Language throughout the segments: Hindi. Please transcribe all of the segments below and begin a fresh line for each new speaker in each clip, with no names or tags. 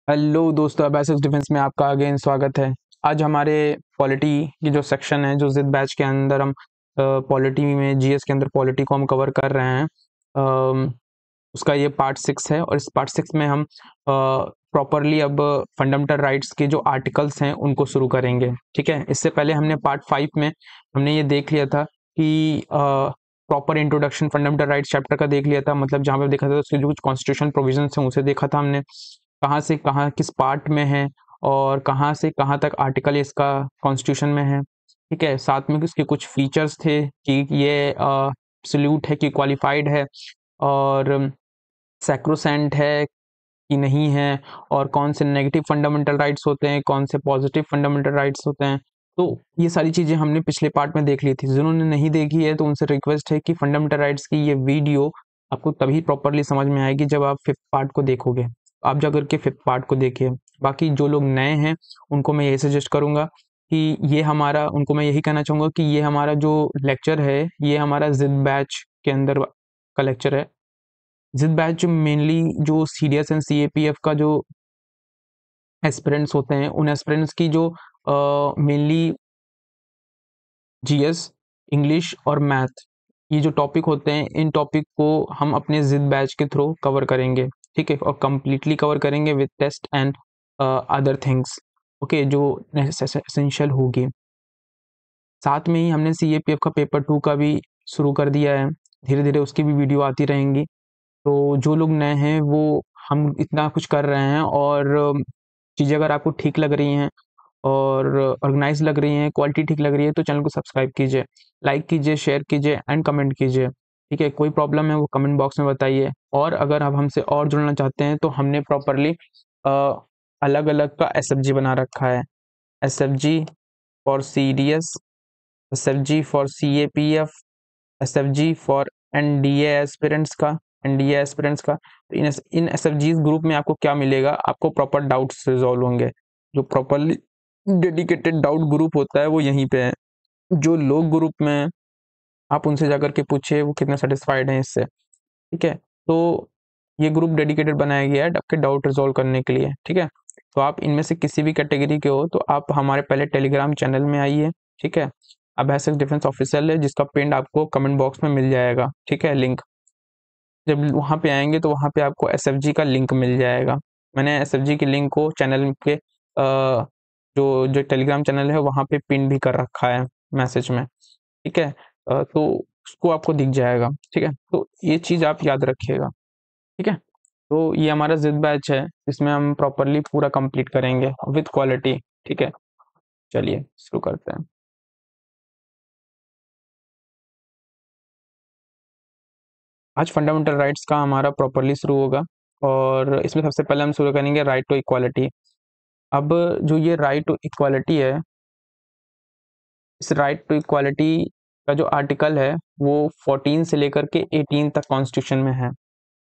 हेलो दोस्तों, बेसिक्स डिफेंस में आपका अगेन स्वागत है। आज हमारे पॉलिटी की जो सेक्शन है, जो जिद बैच के अंदर हम पॉलिटी में जीएस के अंदर पॉलिटी को हम कवर कर रहे हैं। उसका ये पार्ट 6 है और इस पार्ट 6 में हम प्रॉपरली अब फंडामेंटल राइट्स के जो आर्टिकल्स हैं उनको शुरू करेंगे। ठीक है, इससे पहले हमने पार्ट 5 में हमने ये देख लिया था कि proper introduction fundamental rights chapter का देख लिया था, मतलब जहाँ पे देखा था उसके जो कुछ कॉन्स्टिट्यूशन प्रोविजंस हैं उसे देखा था हमने, कहाँ से कहाँ किस पार्ट में है और कहाँ से कहाँ तक आर्टिकल इसका कॉन्स्टिट्यूशन में है। ठीक है, साथ में इसके कुछ फीचर्स थे कि ये एब्सोल्यूट है कि क्वालिफाइड है और सैक्रोसेंट है कि नहीं है, और कौन से नेगेटिव फंडामेंटल राइट्स होते हैं, कौन से पॉजिटिव फंडामेंटल राइट्स होते हैं। तो ये सारी चीज़ें हमने पिछले पार्ट में देख ली थी। जिन्होंने नहीं देखी है तो उनसे रिक्वेस्ट है कि फंडामेंटल राइट्स की ये वीडियो आपको तभी प्रॉपरली समझ में आएगी जब आप 5th पार्ट को देखोगे। आप जा करके 5th पार्ट को देखिए। बाकी जो लोग नए हैं उनको मैं यही सजेस्ट करूँगा कि ये हमारा उनको मैं यही कहना चाहूँगा कि ये हमारा जो लेक्चर है ये हमारा जिद बैच के अंदर का लेक्चर है। जिद बैच मेनली जो सीडीएस एंड सीएपीएफ का जो एस्पिरेंट्स होते हैं उन एस्पिरेंट्स की जो मेनली जीएस, इंग्लिश और मैथ, ये जो टॉपिक होते हैं इन टॉपिक को हम अपने जिद बैच के थ्रू कवर करेंगे। ठीक है, और कंप्लीटली कवर करेंगे with test and other things. Okay, जो एसेंशियल होगी। साथ में ही हमने सीएपीएफ का पेपर 2 का भी शुरू कर दिया है। धीरे धीरे उसकी भी वीडियो आती रहेंगी। तो जो लोग नए हैं वो हम इतना कुछ कर रहे हैं और चीज़ें अगर आपको ठीक लग रही हैं और ऑर्गेनाइज लग रही हैं, क्वालिटी ठीक लग रही है तो चैनल को सब्सक्राइब कीजिए, लाइक कीजिए, शेयर कीजिए एंड कमेंट कीजिए। ठीक है, कोई प्रॉब्लम है वो कमेंट बॉक्स में बताइए। और अगर आप हमसे और जुड़ना चाहते हैं तो हमने प्रॉपरली अलग अलग का एसएफजी बना रखा है। SFG for CDS, SFG for CAPF, SFG for NDA aspirants का, एनडीए एस्पिरेंट्स का। तो इन एसएफजी ग्रुप में आपको क्या मिलेगा, आपको प्रॉपर डाउट्स रिजॉल्व होंगे। जो प्रॉपरली डेडिकेटेड डाउट ग्रुप होता है वो यहीं पे है। जो लोग ग्रुप में हैं, आप उनसे जाकर के पूछिए वो कितने सेटिस्फाइड हैं इससे। ठीक है, तो ये ग्रुप डेडिकेटेड बनाया गया है आपके डाउट रिजॉल्व करने के लिए। ठीक है, तो आप इनमें से किसी भी कैटेगरी के हो तो आप हमारे पहले टेलीग्राम चैनल में आइए। ठीक है, अब बेसिक डिफेंस ऑफिशियल है जिसका पिन आपको कमेंट बॉक्स में मिल जाएगा। ठीक है, लिंक जब वहाँ पे आएंगे तो वहाँ पे आपको एसएफजी का लिंक मिल जाएगा। मैंने एसएफजी की लिंक को चैनल के जो जो टेलीग्राम चैनल है वहाँ पे पिन भी कर रखा है मैसेज में। ठीक है, तो उसको आपको दिख जाएगा। ठीक है, तो ये चीज़ आप याद रखिएगा। ठीक है, तो ये हमारा जिद बैच है जिसमें हम प्रॉपरली पूरा कंप्लीट करेंगे विद क्वालिटी। ठीक है, चलिए शुरू करते हैं। आज फंडामेंटल राइट्स का हमारा प्रॉपरली शुरू होगा और इसमें सबसे पहले हम शुरू करेंगे राइट टू इक्वालिटी। अब जो ये राइट टू इक्वालिटी है, इस राइट टू इक्वालिटी का जो आर्टिकल है वो 14 से लेकर के 18 तक कॉन्स्टिट्यूशन में है।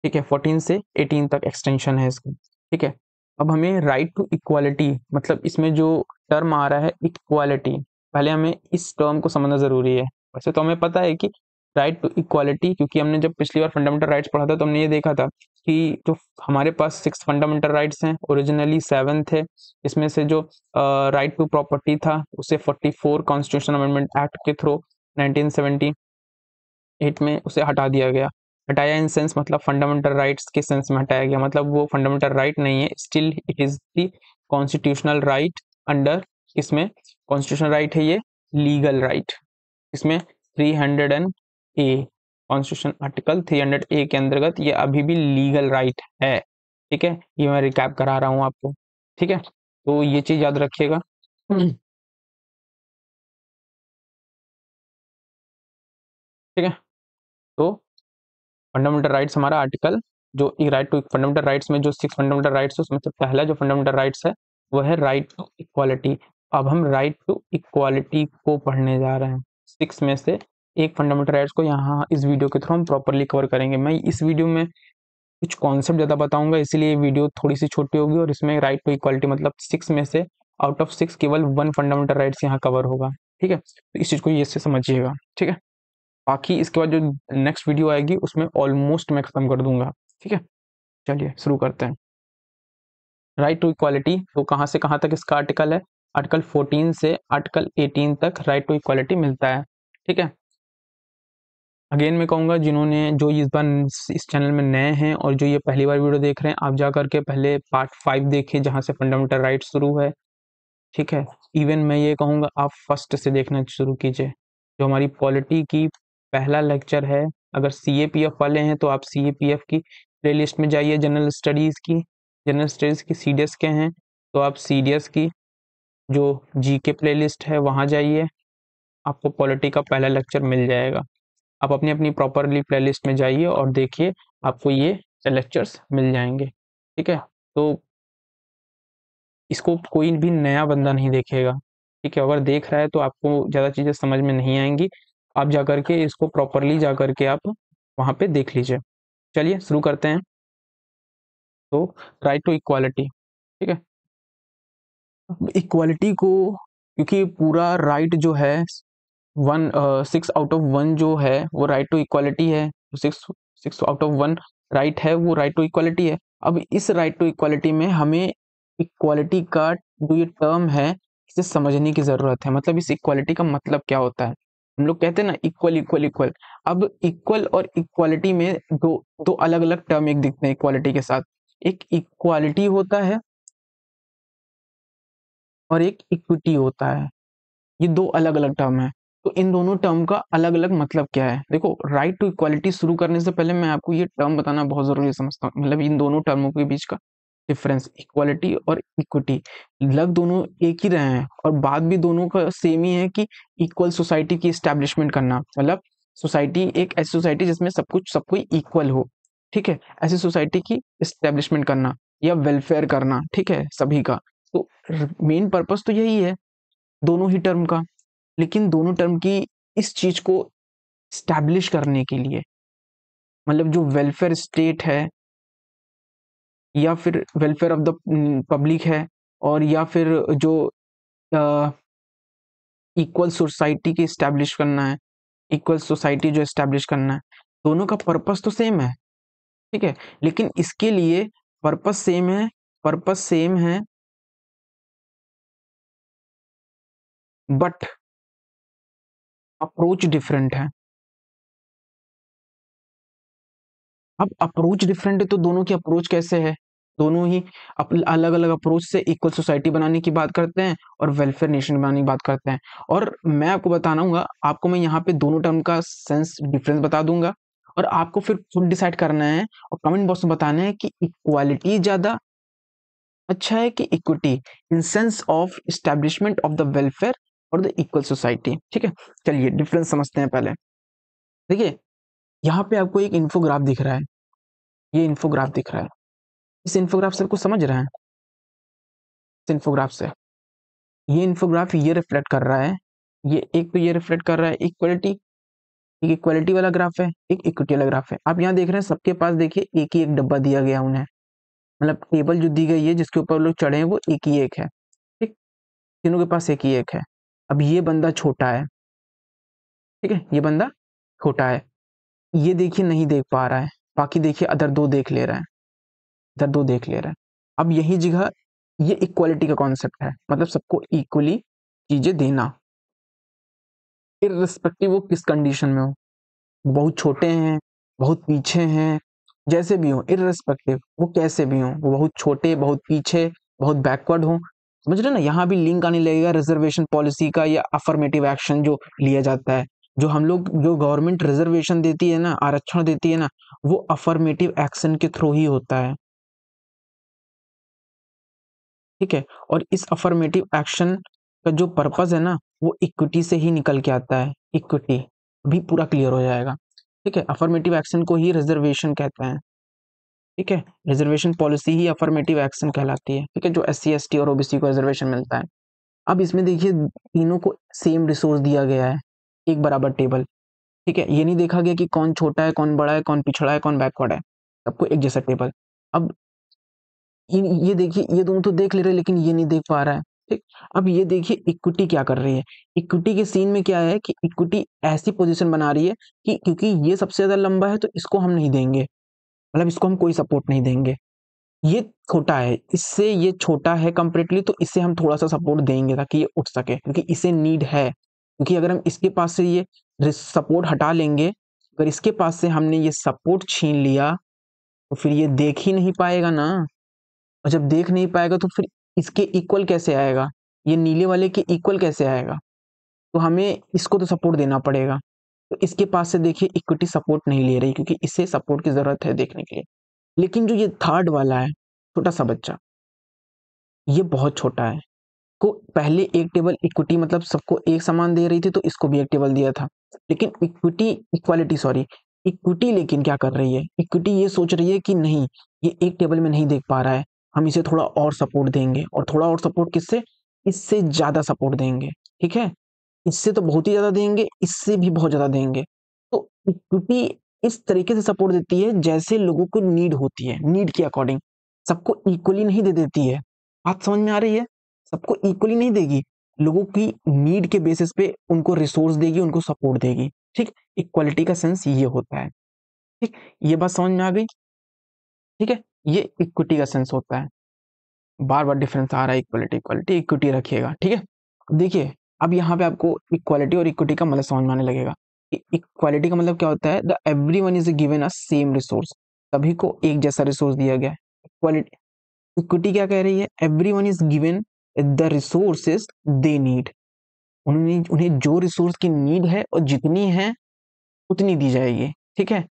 ठीक है, 14 से 18 तक एक्सटेंशन है इसका। ठीक है, अब हमें राइट टू इक्वालिटी मतलब इसमें जो टर्म आ रहा है इक्वालिटी, पहले हमें इस टर्म को समझना जरूरी है। वैसे तो हमें पता है कि राइट टू इक्वालिटी, क्योंकि हमने जब पिछली बार फंडामेंटल राइट्स पढ़ा था तो हमने ये देखा था कि जो हमारे पास 6 फंडामेंटल राइट्स हैं, ओरिजिनली 7 थे। इसमें से जो राइट टू प्रॉपर्टी था उसे 44 कॉन्स्टिट्यूशन अमेंडमेंट एक्ट के थ्रू 1978 में उसे हटा दिया गया। हटाया इन सेंस मतलब फंडामेंटल राइट्स के सेंस में हटाया गया, मतलब वो फंडामेंटल राइट नहीं है, still it is the constitutional right under. इसमें कॉन्स्टिट्यूशनल राइट है ये, लीगल राइट। इसमें 300 एंड ए, कॉन्स्टिट्यूशन आर्टिकल 300 ए के अंतर्गत ये अभी भी लीगल राइट है। ठीक है, ये मैं रिकैप करा रहा हूँ आपको। ठीक है, तो ये चीज याद रखिएगा। ठीक है, तो फंडामेंटल राइट्स हमारा आर्टिकल, जो राइट टू फंडामेंटल राइट्स में जो 6 फंडामेंटल राइट्स है उसमें से पहला जो फंडामेंटल राइट्स है वो है राइट टू इक्वालिटी। अब हम राइट टू इक्वालिटी को पढ़ने जा रहे हैं। 6 में से एक फंडामेंटल राइट्स को यहाँ इस वीडियो के थ्रू हम प्रॉपरली कवर करेंगे। मैं इस वीडियो में कुछ कॉन्सेप्ट ज़्यादा बताऊंगा इसीलिए वीडियो थोड़ी सी छोटी होगी, और इसमें राइट टू इक्वालिटी मतलब 6 में से आउट ऑफ 6 केवल 1 फंडामेंटल राइट्स यहाँ कवर होगा। ठीक है, तो इस चीज़ को ये से समझिएगा। ठीक है, बाकी इसके बाद जो नेक्स्ट वीडियो आएगी उसमें ऑलमोस्ट मैं खत्म कर दूंगा। ठीक है, चलिए शुरू करते हैं। राइट टू इक्वालिटी, तो कहाँ से कहाँ तक इसका आर्टिकल है? आर्टिकल 14 से आर्टिकल 18 तक राइट टू इक्वालिटी मिलता है। ठीक है, अगेन मैं कहूँगा जिन्होंने जो इस बार इस चैनल में नए हैं और जो ये पहली बार वीडियो देख रहे हैं, आप जा करके पहले पार्ट 5 देखिए जहाँ से फंडामेंटल राइट शुरू है। ठीक है, इवन मैं ये कहूँगा आप फर्स्ट से देखना शुरू कीजिए, जो हमारी पॉलिटी की पहला लेक्चर है। अगर CAPF वाले हैं तो आप CAPF की प्लेलिस्ट में जाइए, जनरल स्टडीज़ की CDS के हैं तो आप CDS की जो GK प्लेलिस्ट है वहाँ जाइए, आपको पॉलिटी का पहला लेक्चर मिल जाएगा। आप अपनी अपनी प्रॉपरली प्लेलिस्ट में जाइए और देखिए, आपको ये लेक्चर्स मिल जाएंगे। ठीक है, तो इसको कोई भी नया बंदा नहीं देखेगा। ठीक है, अगर देख रहा है तो आपको ज़्यादा चीज़ें समझ में नहीं आएंगी, आप जा करके इसको प्रॉपरली जा करके आप वहाँ पे देख लीजिए। चलिए शुरू करते हैं। तो राइट टू इक्वालिटी, ठीक है, इक्वालिटी को, क्योंकि पूरा राइट जो है 6 आउट ऑफ 1 जो है वो राइट टू इक्वालिटी है, 6 आउट ऑफ 1 राइट है वो राइट टू इक्वालिटी है। अब इस राइट टू इक्वालिटी में हमें इक्वालिटी का जो ये टर्म है इसे समझने की जरूरत है। मतलब इस इक्वालिटी का मतलब क्या होता है? हम लोग कहते हैं ना इक्वल इक्वल इक्वल। अब इक्वल और इक्वालिटी में दो दो अलग अलग टर्म एक दिखते हैं इक्वालिटी के साथ। एक इक्वालिटी होता है और एक इक्विटी होता है, ये दो अलग अलग टर्म है। तो इन दोनों टर्म का अलग अलग मतलब क्या है? देखो, राइट टू इक्वालिटी शुरू करने से पहले मैं आपको ये टर्म बताना बहुत जरूरी समझता हूँ। मतलब इन दोनों टर्मों के बीच का डिफरेंस, इक्वालिटी और इक्विटी, लग दोनों एक ही रहे हैं और बात भी दोनों का सेम ही है कि इक्वल सोसाइटी की एस्टैब्लिशमेंट करना। मतलब सोसाइटी, एक ऐसी सोसाइटी जिसमें सब कोई इक्वल हो। ठीक है, ऐसी सोसाइटी की एस्टैब्लिशमेंट करना या वेलफेयर करना, ठीक है, सभी का। तो मेन पर्पस तो यही है दोनों ही टर्म का। लेकिन दोनों टर्म की इस चीज को स्टैब्लिश करने के लिए, मतलब जो वेलफेयर स्टेट है या फिर वेलफेयर ऑफ द पब्लिक है, और या फिर जो इक्वल सोसाइटी की स्टैब्लिश करना है, इक्वल सोसाइटी जो स्टैब्लिश करना है, दोनों का पर्पस तो सेम है। ठीक है, लेकिन इसके लिए पर्पस सेम है, पर्पस सेम है, बट अप्रोच डिफरेंट है। अब अप्रोच डिफरेंट है तो दोनों की अप्रोच कैसे है? दोनों ही अलग अलग अप्रोच से इक्वल सोसाइटी बनाने की बात करते हैं और वेलफेयर नेशन बनाने की बात करते हैं। और मैं आपको बताऊंगा, आपको मैं यहाँ पे दोनों टर्म का सेंस डिफरेंस बता दूंगा और आपको फिर खुद डिसाइड करना है और कमेंट बॉक्स में बताना है कि इक्वालिटी ज्यादा अच्छा है कि equity, in sense of establishment of the welfare और द इक्वल सोसाइटी। ठीक है, चलिए डिफरेंस समझते हैं पहले। देखिए, यहाँ पे आपको एक इन्फोग्राफ दिख रहा है, ये इन्फोग्राफ दिख रहा है। इस इन्फोग्राफ से आपको समझ रहे हैं? इस इन्फोग्राफ से ये इन्फोग्राफ ये रिफ्लेक्ट कर रहा है, ये एक तो ये रिफ्लेक्ट कर रहा है इक्वलिटी, एक इक्वलिटी वाला ग्राफ है, एक इक्विटी वाला ग्राफ है। आप यहाँ देख रहे हैं सबके पास देखिए एक ही एक डब्बा दिया गया उन्हें, मतलब टेबल जो दी गई है जिसके ऊपर लोग चढ़े हैं वो एक ही एक है। ठीक, तीनों के पास एक ही एक है। अब ये बंदा छोटा है, ठीक है, ये बंदा छोटा है, ये देखिए नहीं देख पा रहा है, बाकी देखिए अदर दो देख ले रहा है, इधर दो देख ले रहा है। अब यही जगह ये इक्वालिटी का कॉन्सेप्ट है, मतलब सबको इक्वली चीजें देना, इररिस्पेक्टिव वो किस कंडीशन में हो, बहुत छोटे हैं, बहुत पीछे हैं, जैसे भी हो, इररिस्पेक्टिव वो कैसे भी हो, वो बहुत छोटे, बहुत पीछे, बहुत बैकवर्ड हो। समझ रहे ना? यहाँ भी लिंक आने लगेगा रिजर्वेशन पॉलिसी का या अफर्मेटिव एक्शन जो लिया जाता है। जो हम लोग, जो गवर्नमेंट रिजर्वेशन देती है ना, आरक्षण देती है ना, वो अफर्मेटिव एक्शन के थ्रू ही होता है। ठीक है, और इस अफर्मेटिव एक्शन का जो पर्पस है ना, वो इक्विटी से ही निकल के आता है। इक्विटी भी पूरा क्लियर हो जाएगा। ठीक है, अफर्मेटिव एक्शन को ही रिजर्वेशन कहते हैं। ठीक है, रिजर्वेशन पॉलिसी ही अफर्मेटिव एक्शन कहलाती है। ठीक है, जो SC ST और OBC को रिजर्वेशन मिलता है। अब इसमें देखिए तीनों को सेम रिसोर्स दिया गया है, एक बराबर टेबल। ठीक है, ये नहीं देखा गया कि कौन छोटा है, कौन बड़ा है, कौन पिछड़ा है, कौन बैकवर्ड है, सबको एक जैसा टेबल। अब ये देखिए, ये दोनों तो देख ले रहे हैं लेकिन ये नहीं देख पा रहा है। ठीक, अब ये देखिए इक्विटी क्या कर रही है। इक्विटी के सीन में क्या है कि इक्विटी ऐसी पोजीशन बना रही है कि क्योंकि ये सबसे ज्यादा लंबा है तो इसको हम नहीं देंगे, मतलब इसको हम कोई सपोर्ट नहीं देंगे। ये छोटा है, इससे ये छोटा है कंपैरेटिवली, तो इसे हम थोड़ा सा सपोर्ट देंगे ताकि ये उठ सके, क्योंकि इसे नीड है। क्योंकि अगर हम इसके पास से ये सपोर्ट हटा लेंगे, अगर इसके पास से हमने ये सपोर्ट छीन लिया, तो फिर ये देख ही नहीं पाएगा ना। और जब देख नहीं पाएगा तो फिर इसके इक्वल कैसे आएगा, ये नीले वाले के इक्वल कैसे आएगा। तो हमें इसको तो सपोर्ट देना पड़ेगा। तो इसके पास से देखिए इक्विटी सपोर्ट नहीं ले रही, क्योंकि इसे सपोर्ट की जरूरत है देखने के लिए। लेकिन जो ये थर्ड वाला है, छोटा सा बच्चा, ये बहुत छोटा है। को पहले एक टेबल इक्विटी मतलब सबको एक समान दे रही थी, तो इसको भी एक टेबल दिया था। लेकिन इक्विटी लेकिन क्या कर रही है, इक्विटी ये सोच रही है कि नहीं, ये एक टेबल में नहीं देख पा रहा है, हम इसे थोड़ा और सपोर्ट देंगे। और थोड़ा और सपोर्ट किससे, इससे ज्यादा सपोर्ट देंगे। ठीक है, इससे तो बहुत ही ज्यादा देंगे, इससे भी बहुत ज्यादा देंगे। तो इक्विटी इस तरीके से सपोर्ट देती है जैसे लोगों को नीड होती है, नीड के अकॉर्डिंग सबको इक्वली नहीं दे देती है। बात समझ में आ रही है, सबको इक्वली नहीं देगी, लोगों की नीड के बेसिस पे उनको रिसोर्स देगी, उनको सपोर्ट देगी। ठीक, इक्वालिटी का सेंस ये होता है। ठीक, ये बात समझ में आ गई। ठीक है, ये इक्विटी का सेंस होता है। बार बार डिफरेंस आ रहा है, इक्वालिटी इक्वालिटी इक्विटी रखिएगा। ठीक है, देखिए अब यहाँ पे आपको इक्वालिटी और इक्विटी का मतलब समझ में आने लगेगा। इक्वालिटी का मतलब क्या होता है, the everyone is given a same resource, सभी को एक जैसा रिसोर्स दिया गया है। इक्वालिटी, इक्विटी क्या कह रही है, everyone is given the resources they need, उन्हें जो रिसोर्स की नीड है और जितनी है उतनी दी जाएगी। ठीक है,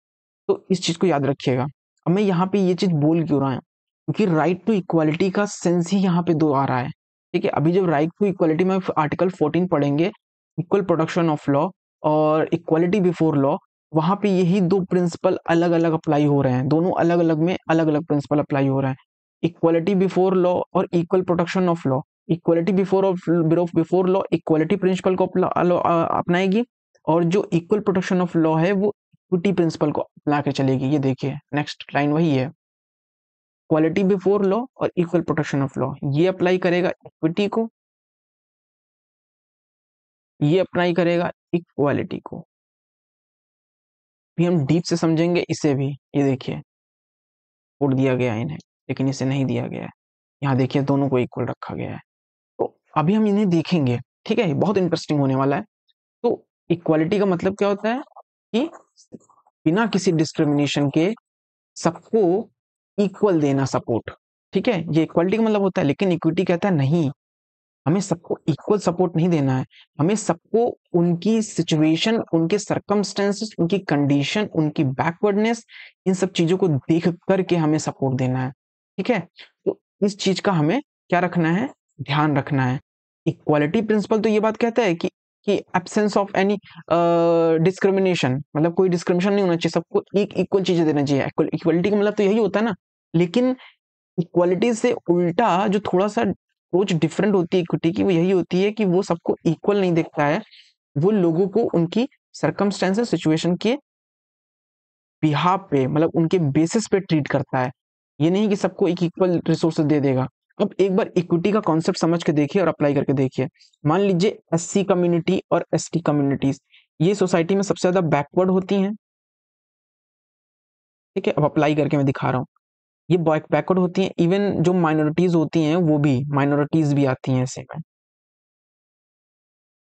तो इस चीज को याद रखिएगा। अब मैं यहाँ पे ये चीज बोल क्यों रहा हूँ, क्योंकि राइट टू इक्वालिटी का सेंस ही यहाँ पे दो आ रहा है। ठीक है, अभी जब राइट टू इक्वालिटी में आर्टिकल 14 पढ़ेंगे, इक्वल प्रोटेक्शन ऑफ लॉ और इक्वालिटी बिफोर लॉ, वहां पे यही दो प्रिंसिपल अलग अलग अप्लाई हो रहे हैं, दोनों अलग अलग में अलग अलग प्रिंसिपल अप्लाई हो रहे हैं। इक्वालिटी बिफोर लॉ और equal protection of law, equality before law equality principle को अपनाएगी, और जो इक्वल प्रोटेक्शन ऑफ लॉ है वो इक्विटी प्रिंसिपल को अपना के चलेगी। ये देखिए नेक्स्ट लाइन वही है, क्वालिटी बिफोर लॉ और इक्वल प्रोटेक्शन ऑफ लॉ, ये अप्लाई करेगा इक्विटी को, ये अप्लाई करेगा इक्वालिटी को। भी हम डीप से समझेंगे इसे भी। ये देखिए कोड दिया गया है इन्हें, लेकिन इसे नहीं दिया गया है। यहाँ देखिए दोनों को इक्वल रखा गया है। तो अभी हम इन्हें देखेंगे। ठीक है, बहुत इंटरेस्टिंग होने वाला है। तो इक्वालिटी का मतलब क्या होता है कि बिना किसी डिस्क्रिमिनेशन के सबको इक्वल देना सपोर्ट। ठीक है, ये इक्वालिटी का मतलब होता है। लेकिन इक्विटी कहता है नहीं, हमें सबको इक्वल सपोर्ट नहीं देना है, हमें सबको उनकी सिचुएशन, उनके सर्कमस्टेंसेस, उनकी कंडीशन, उनकी बैकवर्डनेस, इन सब चीजों को देख करके हमें सपोर्ट देना है। ठीक है, तो इस चीज का हमें क्या रखना है, ध्यान रखना है। इक्वालिटी प्रिंसिपल तो ये बात कहता है कि एब्सेंस ऑफ एनी डिस्क्रिमिनेशन, मतलब कोई डिस्क्रिमिनेशन नहीं होना चाहिए, सबको एक इक्वल चीजें देना चाहिए। इक्वलिटी का मतलब तो यही होता है ना। लेकिन इक्वालिटी से उल्टा जो थोड़ा सा सोच डिफरेंट होती है इक्विटी की, वो यही होती है कि वो सबको इक्वल नहीं देखता है, वो लोगों को उनकी सर्कमस्टेंसेस सिचुएशन के बिहाफ पे, मतलब उनके बेसिस पे ट्रीट करता है। ये नहीं कि सबको एक इक्वल रिसोर्सेज दे देगा। अब एक बार इक्विटी का कॉन्सेप्ट समझ के देखिए और अप्लाई करके देखिए। मान लीजिए एससी कम्युनिटी और एसटी कम्युनिटीज, ये सोसाइटी में सबसे ज्यादा बैकवर्ड होती हैं। ठीक है, अब अप्लाई करके मैं दिखा रहा हूँ, ये बैकवर्ड होती हैं। इवन जो माइनॉरिटीज होती हैं वो भी, माइनॉरिटीज भी आती हैं ऐसे में।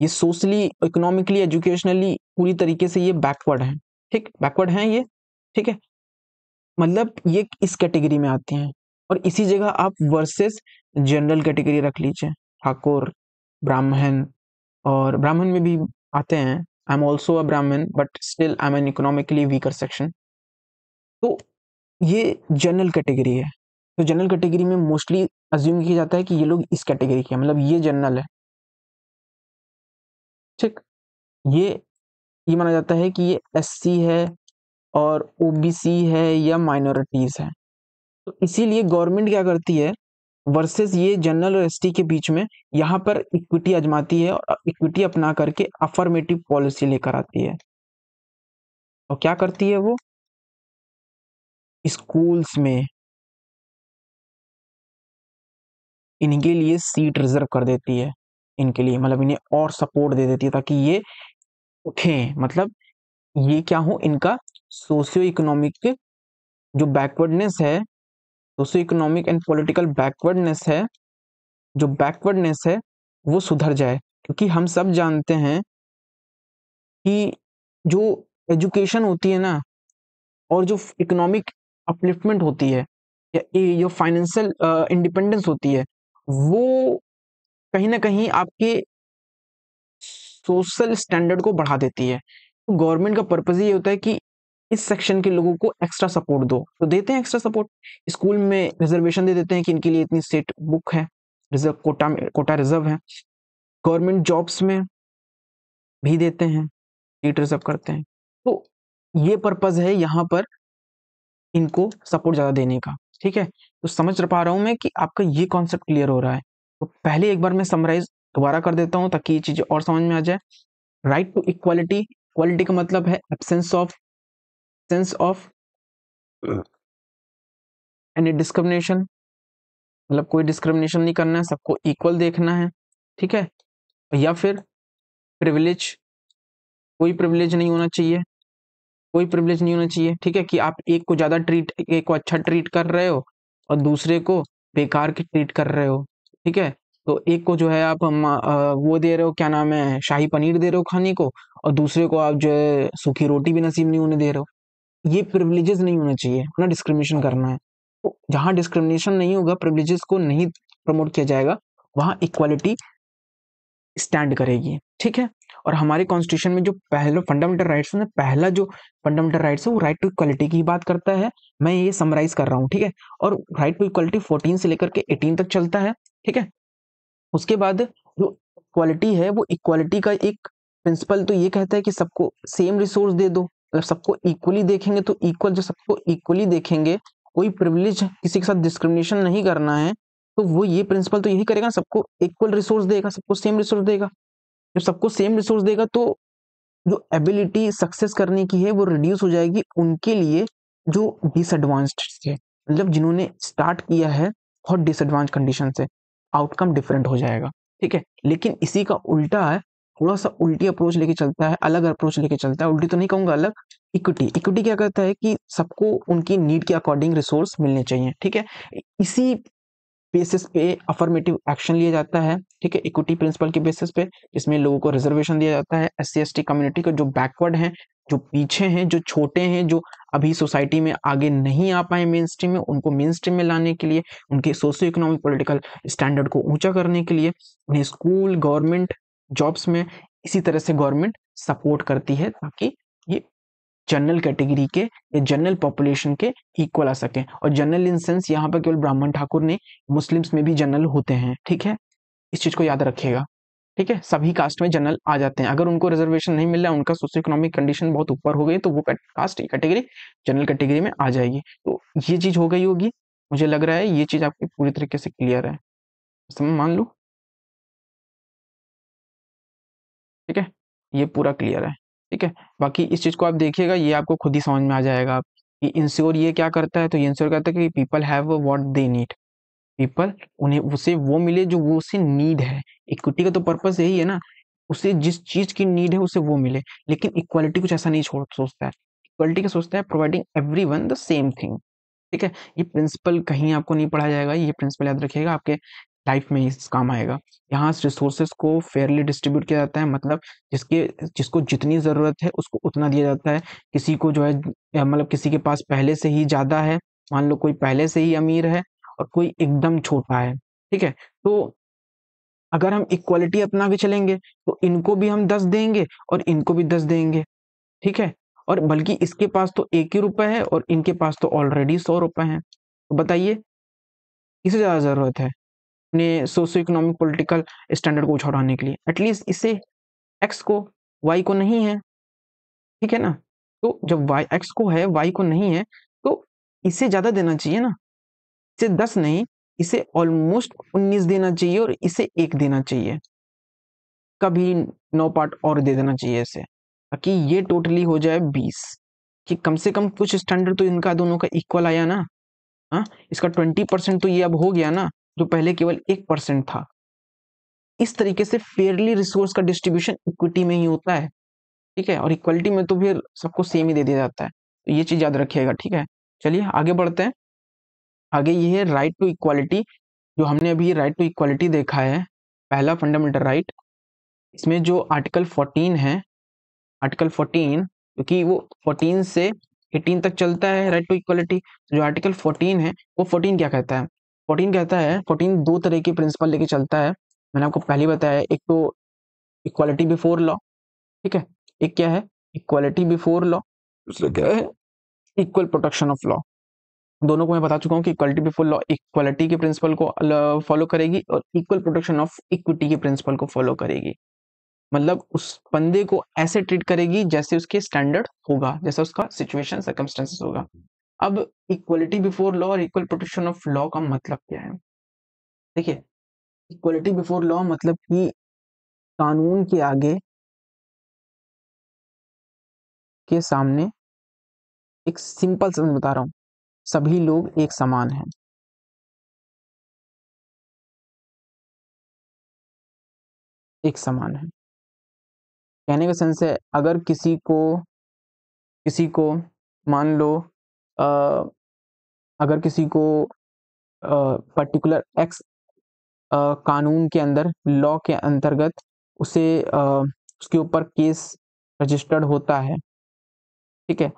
ये सोशली, इकोनॉमिकली, एजुकेशनली पूरी तरीके से ये बैकवर्ड है। ठीक, बैकवर्ड है ये। ठीक है, मतलब ये इस कैटेगरी में आते हैं। और इसी जगह आप वर्सेस जनरल कैटेगरी रख लीजिए, ठाकुर, ब्राह्मण, और ब्राह्मण में भी आते हैं। आई एम ऑल्सो अ ब्राह्मण but still I am N economically weaker section. तो ये जनरल कैटेगरी है। तो जनरल कैटेगरी में मोस्टली अज्यूम किया जाता है कि ये लोग इस कैटेगरी के, मतलब ये जनरल है। ठीक, ये ये माना जाता है कि ये एससी है और ओबीसी है या माइनॉरिटीज है। तो इसीलिए गवर्नमेंट क्या करती है, वर्सेस ये जनरल और एसटी के बीच में यहाँ पर इक्विटी आजमाती है, और इक्विटी अपना करके अफर्मेटिव पॉलिसी लेकर आती है। और क्या करती है वो, स्कूल्स में इनके लिए सीट रिजर्व कर देती है, इनके लिए मतलब इन्हें और सपोर्ट दे देती है ताकि ये उठे, मतलब ये क्या हो, इनका सोशियो इकोनॉमिक जो बैकवर्डनेस है, socio economic and political backwardness है, जो बैकवर्डनेस है वो सुधर जाए। क्योंकि हम सब जानते हैं कि जो एजुकेशन होती है ना, और जो इकोनॉमिक अपलिफ्टमेंट होती है, या ये फाइनेंशियल इंडिपेंडेंस होती है, वो कहीं ना कहीं आपके सोशल स्टैंडर्ड को बढ़ा देती है। तो गवर्नमेंट का पर्पज ये होता है कि इस सेक्शन के लोगों को एक्स्ट्रा सपोर्ट दो, तो देते हैं एक्स्ट्रा सपोर्ट। स्कूल में रिजर्वेशन दे देते हैं कि इनके लिए इतनी सीट बुक है, रिजर्व कोटा रिजर्व है। गवर्नमेंट जॉब्स में भी देते हैं, सीट रिजर्व करते हैं। तो ये पर्पज है यहाँ पर इनको सपोर्ट ज़्यादा देने का। ठीक है, तो समझ पा रहा हूँ मैं कि आपका ये कॉन्सेप्ट क्लियर हो रहा है। तो पहले एक बार मैं समराइज दोबारा कर देता हूँ ताकि ये चीज़ें और समझ में आ जाए। राइट टू इक्वालिटी, इक्वालिटी का मतलब है absence of sense of any discrimination, मतलब कोई डिस्क्रिमिनेशन नहीं करना है, सबको इक्वल देखना है। ठीक है, या फिर प्रिविलेज, कोई प्रिविलेज नहीं होना चाहिए, कोई प्रिविलेज नहीं होना चाहिए। ठीक है, कि आप एक को ज्यादा ट्रीट, एक को अच्छा ट्रीट कर रहे हो और दूसरे को बेकार की ट्रीट कर रहे हो। ठीक है, तो एक को जो है आप वो दे रहे हो, क्या नाम है, शाही पनीर दे रहे हो खाने को, और दूसरे को आप जो है सूखी रोटी भी नसीब नहीं होने दे रहे हो। ये प्रिविलेजेस नहीं होना चाहिए ना, डिस्क्रिमिनेशन करना है। तो जहां डिस्क्रिमिनेशन नहीं होगा, प्रिविलेजेस को नहीं प्रमोट किया जाएगा, वहां इक्वालिटी स्टैंड करेगी। ठीक है, और हमारे कॉन्स्टिट्यूशन में जो पहला फंडामेंटल राइट्स है, पहला जो फंडामेंटल राइट्स है वो राइट टू इक्वालिटी की बात करता है। मैं ये समराइज कर रहा हूँ। ठीक है, और राइट टू इक्वालिटी 14 से लेकर के 18 तक चलता है। ठीक है, उसके बाद जो इक्वालिटी है, वो इक्वालिटी का एक प्रिंसिपल तो ये कहता है कि सबको सेम रिसोर्स दे दो, मतलब सबको इक्वली देखेंगे तो इक्वल, जो सबको इक्वली देखेंगे, कोई प्रिविलेज किसी के साथ डिस्क्रिमिनेशन नहीं करना है, तो वो ये प्रिंसिपल तो यही करेगा, सबको इक्वल रिसोर्स देगा, सबको सेम रिसोर्स देगा। जब सबको सेम रिसोर्स देगा तो जो एबिलिटी सक्सेस करने की है वो रिड्यूस हो जाएगी उनके लिए जो डिसएडवांस्ड थे, मतलब जिन्होंने स्टार्ट किया है बहुत डिसएडवांस कंडीशन से, आउटकम डिफरेंट हो जाएगा। ठीक है, लेकिन इसी का उल्टा है, थोड़ा सा उल्टी अप्रोच लेके चलता है, अलग अप्रोच लेके चलता है, उल्टी तो नहीं कहूंगा, अलग। इक्विटी, इक्विटी क्या कहता है कि सबको उनकी नीड के अकॉर्डिंग रिसोर्स मिलने चाहिए। ठीक है, इसी बेसिस पे अफर्मेटिव एक्शन लिया जाता है। ठीक है, इक्विटी प्रिंसिपल के बेसिस पे, इसमें लोगों को रिजर्वेशन दिया जाता है, SC ST कम्युनिटी को, जो बैकवर्ड हैं, जो पीछे हैं, जो छोटे हैं, जो अभी सोसाइटी में आगे नहीं आ पाए मेन स्ट्रीम में, उनको मेन स्ट्रीम में लाने के लिए, उनके सोशियो इकोनॉमिक पॉलिटिकल स्टैंडर्ड को ऊंचा करने के लिए उन्हें स्कूल, गवर्नमेंट जॉब्स में इसी तरह से गवर्नमेंट सपोर्ट करती है, ताकि ये जनरल कैटेगरी के या जनरल पॉपुलेशन के इक्वल आ सके। और जनरल इन सेंस यहाँ पर केवल ब्राह्मण ठाकुर ने, मुस्लिम्स में भी जनरल होते हैं। ठीक है, इस चीज को याद रखिएगा। ठीक है, सभी कास्ट में जनरल आ जाते हैं। अगर उनको रिजर्वेशन नहीं मिल रहा, उनका सोशियो इकोनॉमिक कंडीशन बहुत ऊपर हो गई, तो वो कास्ट कैटेगरी जनरल कैटेगरी में आ जाएगी। तो ये चीज हो गई होगी, मुझे लग रहा है ये चीज आपकी पूरी तरीके से क्लियर है, समझ मान लो। ठीक है, ये पूरा क्लियर है। ठीक है, बाकी इस चीज को आप देखिएगा, ये आपको खुद ही समझ में आ जाएगा आप कि इंश्योर ये क्या करता है। तो ये इंश्योर करता है कि people have what they need, people, उन्हें उसे वो मिले जो वो उसे नीड है। इक्विटी का तो पर्पस यही है ना, उसे जिस चीज की नीड है उसे वो मिले। लेकिन इक्वालिटी कुछ ऐसा नहीं छोड़ सोचता है, इक्वालिटी का सोचता है providing everyone the same thing. ठीक है, ये प्रिंसिपल कहीं आपको नहीं पढ़ा जाएगा, ये प्रिंसिपल याद रखिएगा, आपके लाइफ में इस काम आएगा। यहाँ रिसोर्सेज को फेयरली डिस्ट्रीब्यूट किया जाता है, मतलब जिसके जिसको जितनी जरूरत है उसको उतना दिया जाता है। किसी को जो है मतलब किसी के पास पहले से ही ज्यादा है, मान लो कोई पहले से ही अमीर है और कोई एकदम छोटा है। ठीक है, तो अगर हम इक्वालिटी अपना के चलेंगे तो इनको भी हम 10 देंगे और इनको भी 10 देंगे। ठीक है, और बल्कि इसके पास तो 1 ही रुपए है और इनके पास तो ऑलरेडी 100 रुपए हैं। तो बताइए किसे ज्यादा जरूरत है अपने सोशियो इकोनॉमिक पॉलिटिकल स्टैंडर्ड को उछाड़ने के लिए? एटलीस्ट इसे एक्स को, वाई को नहीं है। ठीक है ना, तो जब वाई एक्स को है, वाई को नहीं है, तो इसे ज्यादा देना चाहिए ना, इसे 10 नहीं, इसे ऑलमोस्ट 19 देना चाहिए और इसे 1 देना चाहिए, कभी 9 पार्ट और दे देना चाहिए इसे, ताकि ये टोटली हो जाए 20, कि कम से कम कुछ स्टैंडर्ड तो इनका दोनों का इक्वल आया ना। हाँ, इसका 20% तो ये अब हो गया ना, जो पहले केवल 1% था। इस तरीके से फेयरली रिसोर्स का डिस्ट्रीब्यूशन इक्विटी में ही होता है। ठीक है, और इक्वलिटी में तो फिर सबको सेम ही दे दिया जाता है। तो ये चीज याद रखिएगा। ठीक है, चलिए आगे बढ़ते हैं। आगे ये है राइट टू इक्वालिटी। जो हमने अभी राइट टू इक्वालिटी देखा है, पहला फंडामेंटल राइट, इसमें जो आर्टिकल 14 है, आर्टिकल 14, क्योंकि वो 14 से 18 तक चलता है राइट टू इक्वालिटी। तो जो आर्टिकल 14 है, वो 14 क्या कहता है? 14 कहता है, 14 दो तरह के प्रिंसिपल लेके चलता है। मैंने आपको पहले बताया, एक तो इक्वालिटी बिफोर लॉ, ठीक है, एक क्या है? इक्वालिटी बिफोर लॉ, दूसरा क्या है? Equal protection of law. दोनों को मैं बता चुका हूँ कि इक्वालिटी बिफोर लॉ इक्वालिटी के प्रिंसिपल को फॉलो करेगी और इक्वल प्रोटेक्शन ऑफ इक्विटी के प्रिंसिपल को फॉलो करेगी। मतलब उस बंदे को ऐसे ट्रीट करेगी जैसे उसके स्टैंडर्ड होगा, जैसा उसका सिचुएशन सर्कमस्टेंसेस होगा। अब इक्वालिटी बिफोर लॉ और इक्वल प्रोटेक्शन ऑफ लॉ का मतलब क्या है? देखिए, इक्वालिटी बिफोर लॉ मतलब कि कानून के आगे के सामने, एक सिंपल सा मैं बता रहा हूँ, सभी लोग एक समान हैं। एक समान है कहने का सेंस है, अगर किसी को मान लो, अ, अगर किसी को पर्टिकुलर एक्स कानून के अंदर, लॉ के अंतर्गत उसे उसके ऊपर केस रजिस्टर्ड होता है, ठीक है,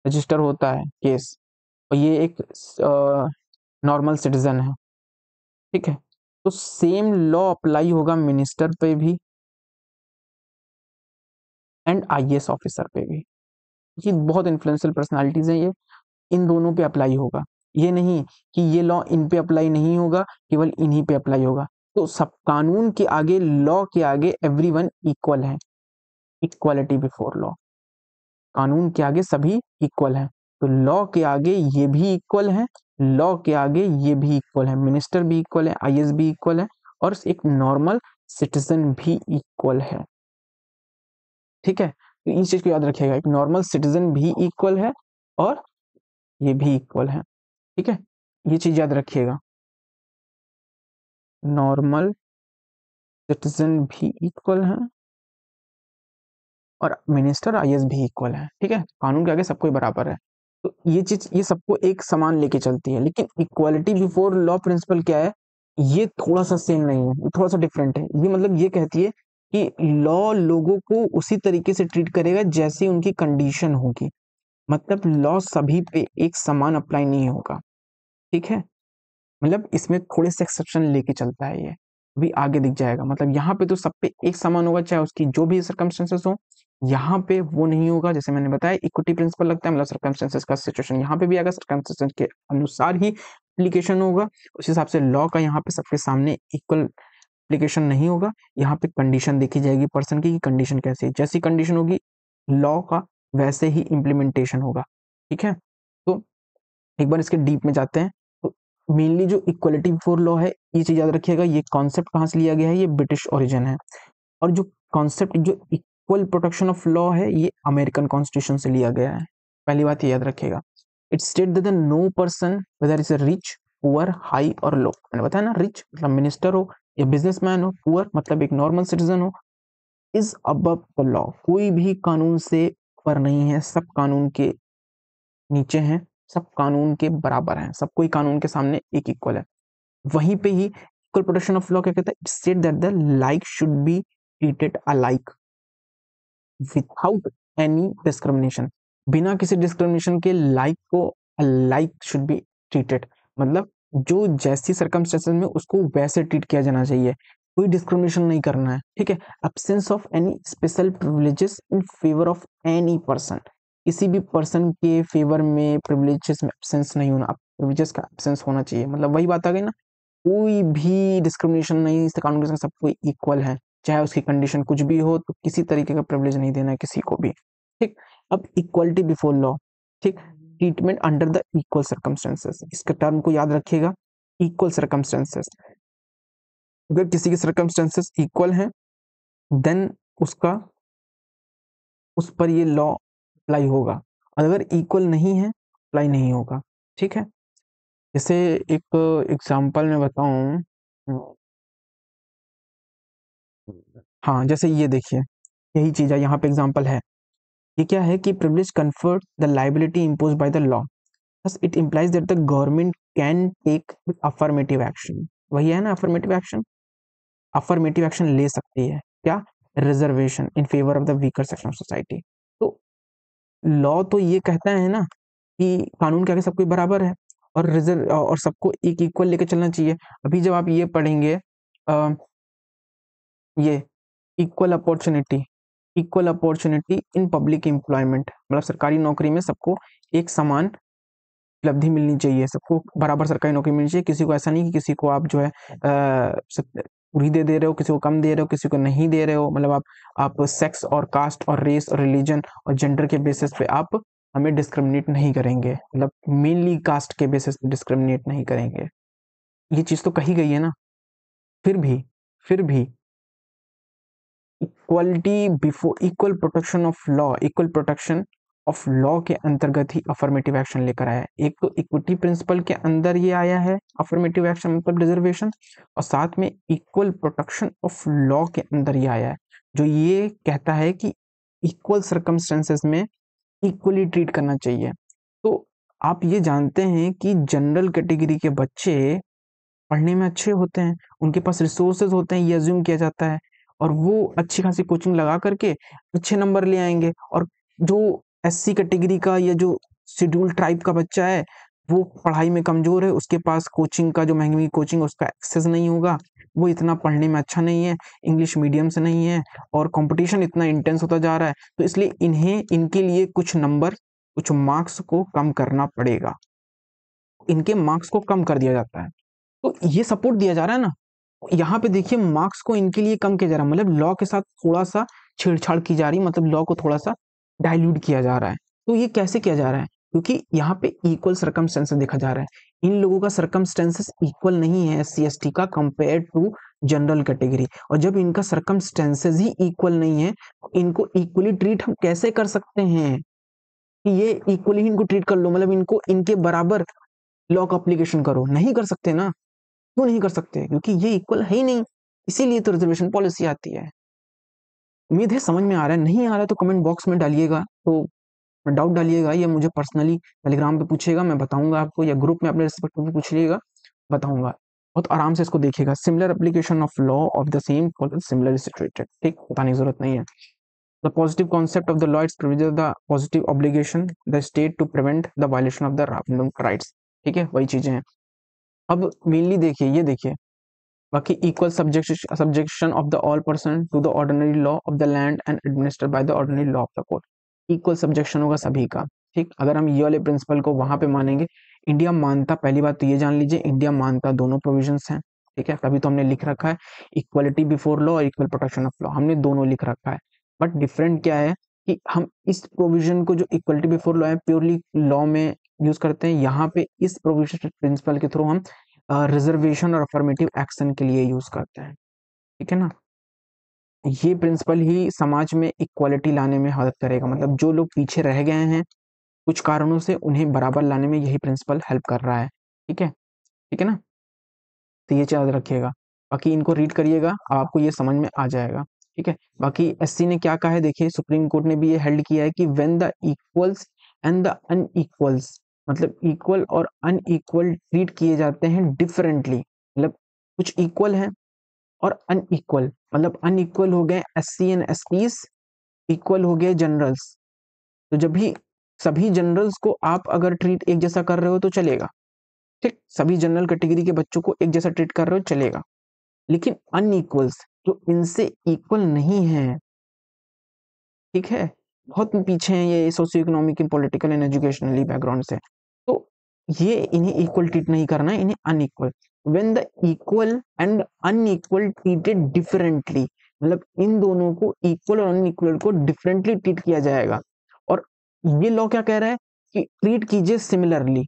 रजिस्टर होता है केस, और ये एक नॉर्मल सिटीजन है, ठीक है, तो सेम लॉ अप्लाई होगा मिनिस्टर पे भी एंड आईएएस ऑफिसर पे भी। ये बहुत इन्फ्लुएंशियल पर्सनालिटीज हैं, ये इन दोनों पे अप्लाई होगा। ये नहीं कि ये लॉ इन पे अप्लाई नहीं होगा, केवल इन्हीं पे अप्लाई होगा। तो सब कानून के आगे, लॉ के आगे एवरीवन इक्वल है। इक्वालिटी बिफोर लॉ, कानून के आगे सभी इक्वल हैं। तो लॉ के आगे ये भी इक्वल है, लॉ के आगे ये भी इक्वल है, मिनिस्टर भी इक्वल है, आईएएस भी इक्वल है, और एक नॉर्मल सिटीजन भी इक्वल है, ठीक है। तो इस चीज को याद रखिएगा, एक नॉर्मल सिटीजन भी इक्वल है और ये भी इक्वल है, ठीक है, ये चीज याद रखिएगा। नॉर्मल सिटीजन भी इक्वल है और मिनिस्टर आईएएस भी इक्वल है, ठीक है, कानून के आगे सबको बराबर है। तो ये चीज, ये सबको एक समान लेके चलती है। लेकिन इक्वालिटी बिफोर लॉ प्रिंसिपल क्या है? ये थोड़ा सा सेम नहीं है, ये थोड़ा सा डिफरेंट है। ये मतलब ये कहती है कि लॉ लोगों को उसी तरीके से ट्रीट करेगा जैसी उनकी कंडीशन होगी। मतलब लॉ सभी पे एक समान अप्लाई नहीं होगा, ठीक है। मतलब इसमें थोड़े से एक्सेप्शन लेके चलता है ये, भी आगे दिख जाएगा। मतलब यहाँ पे तो सब पे एक समान होगा, चाहे उसकी जो भी सर्कमस्टेंसेस हो। यहाँ पे वो नहीं होगा, जैसे मैंने बताया इक्विटी प्रिंसिपल लगता है, मतलब सर्कमस्टेंसेस का सिचुएशन यहाँ पे भी आएगा, सर्कमस्टेंसेस के अनुसार ही एप्लीकेशन होगा। उस हिसाब से लॉ का यहाँ पे सबके सामने इक्वल एप्लीकेशन नहीं होगा। यहाँ पे कंडीशन देखी जाएगी पर्सन की, कंडीशन कैसी है, जैसी कंडीशन होगी लॉ का वैसे ही इम्प्लीमेंटेशन होगा, ठीक है। तो एक बार इसके डीप में जाते हैं। तो मेनली जो इक्वलिटी बिफोर लॉ है, ये चीज याद रखिएगा, ये कॉन्सेप्ट कहाँ से लिया गया है? ये ब्रिटिश ओरिजिन है। और जो कॉन्सेप्ट, जो इक्वल प्रोटेक्शन ऑफ लॉ है, ये अमेरिकन कॉन्स्टिट्यूशन से लिया गया है। पहली बात ये याद रखिएगा। It state that no person whether is rich, poor, high और लो, मैंने बताया ना, रिच मतलब मिनिस्टर हो या बिजनेसमैन हो, पुअर मतलब एक नॉर्मल सिटीजन हो, इज अबव द लॉ, कोई भी कानून से ऊपर नहीं है, सब कानून के नीचे हैं, सब कानून के बराबर हैं, सब कोई कानून के सामने एक इक्वल है। वहीं पे ही इक्वल प्रोटेक्शन ऑफ लॉ क्या कहता है? It state that the like should be treated alike without any discrimination, बिना किसी डिस्क्रिमिनेशन के लाइक को लाइक शुड बी ट्रीटेड, मतलब जो जैसी सर्कमस्टेंसेस में उसको वैसे ट्रीट किया जाना चाहिए, कोई डिस्क्रिमिनेशन नहीं करना है, ठीक है। Absence of any special privileges in favour of any person, किसी भी पर्सन के फेवर में प्रिविलेजेस में एब्सेंस नहीं होना, प्रिविलेजेस का एब्सेंस होना चाहिए। मतलब वही बात आ गई ना, कोई भी डिस्क्रिमिनेशन नहीं, इस कानून के साथ सबको इक्वल है, चाहे उसकी कंडीशन कुछ भी हो, तो किसी तरीके का प्रिविलेज नहीं देना है किसी को भी, ठीक। अब इक्वालिटी बिफोर लॉ, ठीक, treatment under the equal circumstances, इसका टर्म को याद रखिएगा, इक्वल सर्कमस्टेंसेस। अगर किसी के सर्कमस्टेंसेस इक्वल हैं, देन उसका, उस पर ये लॉ अप्लाई होगा। अगर इक्वल नहीं है, अप्लाई नहीं होगा, ठीक है। जैसे एक एग्जांपल मैं बताऊं, हाँ, जैसे ये देखिए, यही चीज है, यहाँ पे एग्जांपल है। ये क्या है कि privilege conferred the liability impose by the law, Thus it implies that the government can take affirmative action. वही है ना affirmative action, affirmative action ले सकती है क्या, reservation in favour of the weaker section of society. तो लॉ तो ये कहता है ना कि कानून के आगे सब कोई बराबर है और रिजर्व और सबको एक इक्वल लेके चलना चाहिए। अभी जब आप ये पढ़ेंगे ये equal opportunity in public employment, मतलब सरकारी नौकरी में सबको एक समान उपलब्धि मिलनी चाहिए, सबको बराबर सरकारी नौकरी मिलनी चाहिए, किसी को ऐसा नहीं कि किसी को आप जो है पूरी दे रहे हो, किसी को कम दे रहे हो, किसी को नहीं दे रहे हो। मतलब आप सेक्स और कास्ट और रेस और रिलीजन और जेंडर के बेसिस पे आप हमें डिस्क्रिमिनेट नहीं करेंगे, मतलब मेनली कास्ट के बेसिस पे डिस्क्रिमिनेट नहीं करेंगे। ये चीज तो कही गई है ना। फिर भी equality before equal protection of law के अंतर्गत ही अफर्मेटिव एक्शन लेकर आया है। एक तो इक्विटी प्रिंसिपल के अंदर ये आया है अफर्मेटिव एक्शन मतलब रिजर्वेशन, और साथ में इक्वल प्रोटेक्शन ऑफ लॉ के अंदर ये आया है जो ये कहता है कि इक्वल सर्कमस्टेंसेस में इक्वली ट्रीट करना चाहिए। तो आप ये जानते हैं कि जनरल कैटेगरी के बच्चे पढ़ने में अच्छे होते हैं, उनके पास रिसोर्सेज होते हैं, ये अज्यूम किया जाता है, और वो अच्छी खासी कोचिंग लगा करके अच्छे नंबर ले आएंगे। और जो एससी कैटेगरी का या जो शेड्यूल ट्राइब का बच्चा है वो पढ़ाई में कमजोर है, उसके पास कोचिंग का जो महंगी कोचिंग उसका एक्सेस नहीं होगा, वो इतना पढ़ने में अच्छा नहीं है, इंग्लिश मीडियम से नहीं है, और कंपटीशन इतना इंटेंस होता जा रहा है, तो इसलिए इनके लिए कुछ नंबर कुछ मार्क्स को कम करना पड़ेगा, इनके मार्क्स को कम कर दिया जाता है। तो ये सपोर्ट दिया जा रहा है ना। यहाँ पे देखिए मार्क्स को इनके लिए कम किया जा रहा है, मतलब लॉ के साथ थोड़ा सा छेड़छाड़ की जा रही है, मतलब लॉ को थोड़ा सा डाइल्यूट किया जा रहा है। तो ये कैसे किया जा रहा है, क्योंकि यहाँ पे इक्वल सर्कमस्टेंसेस देखा जा रहा है, इन लोगों का सर्कमस्टेंसेस इक्वल नहीं है एससी एसटी का कंपेयर टू जनरल कैटेगरी, और जब इनका सर्कमस्टेंसेस ही इक्वल नहीं है तो इनको इक्वली ट्रीट हम कैसे कर सकते हैं कि ये इक्वली ही इनको ट्रीट कर लो, मतलब इनको इनके बराबर लॉ का एप्लीकेशन करो, नहीं कर सकते ना। क्यों नहीं कर सकते, क्योंकि ये इक्वल है ही नहीं, इसीलिए तो रिजर्वेशन पॉलिसी आती है। उम्मीद है समझ में आ रहा है, नहीं आ रहा है तो कमेंट बॉक्स में डालिएगा, तो डाउट डालिएगा या मुझे पर्सनली टेलीग्राम पे पूछिएगा, मैं बताऊंगा आपको, या ग्रुप में अपने रिस्पेक्टिव में पूछिएगा, बताऊंगा। बहुत आराम से इसको देखिएगा, similar application of law of the same for similar situated, ठीक, बताने की जरूरत नहीं है। The positive concept of the law it's privilege the positive obligation the state to prevent the violation of the rights, ठीक है, वही चीजें हैं। अब मेनली देखिए, ये देखिए, बाकी equal subjection of the all person to the ordinary law of the land and administered by the ordinary law of the court, equal subjection होगा सभी का, ठीक। अगर हम ये वाले प्रिंसिपल को वहां पे मानेंगे, इंडिया मानता, पहली बात तो ये जान लीजिए, इंडिया मानता दोनों प्रोविजंस हैं, ठीक है, तभी तो हमने लिख रखा है इक्वलिटी बिफोर लॉ और इक्वल प्रोटेक्शन ऑफ लॉ, हमने दोनों लिख रखा है। बट डिफरेंट क्या है कि हम इस प्रोविजन को जो इक्वलिटी बिफोर लॉ है प्योरली लॉ में यूज करते हैं, यहाँ पे इस प्रोविजन प्रिंसिपल के थ्रू हम रिजर्वेशन और अफर्मेटिव एक्शन के लिए यूज करते हैं, ठीक है ना। ये प्रिंसिपल ही समाज में इक्वालिटी लाने में मदद करेगा, मतलब जो लोग पीछे रह गए हैं कुछ कारणों से उन्हें बराबर लाने में यही प्रिंसिपल हेल्प कर रहा है, ठीक है, ठीक है ना। तो ये याद रखिएगा, बाकी इनको रीड करिएगा, आपको ये समझ में आ जाएगा, ठीक है। बाकी एससी ने क्या कहा है देखिए, सुप्रीम कोर्ट ने भी ये हेल्ड किया है कि when the equals and the unequals, मतलब इक्वल और अनइक्वल ट्रीट किए जाते हैं डिफरेंटली, मतलब कुछ इक्वल है और अनइक्वल, मतलब अनइक्वल हो गए एससी एंड एसटीज, इक्वल हो गए जनरल्स। तो जब भी सभी जनरल्स को आप अगर ट्रीट एक जैसा कर रहे हो तो चलेगा, ठीक, सभी जनरल कैटेगरी के बच्चों को एक जैसा ट्रीट कर रहे हो चलेगा, लेकिन अनइक्वल्स जो इनसे इक्वल नहीं है, ठीक है, बहुत पीछे हैं ये socio economic and political and educationally background से, तो ये इन्हें इक्वल ट्रीट नहीं करना है, इन्हें unequal. When the equal and unequal treated differently, मतलब इन दोनों को इक्वल और अनइक्वल को डिफरेंटली ट्रीट किया जाएगा, और ये लॉ क्या कह रहा है कि ट्रीट कीजिए सिमिलरली,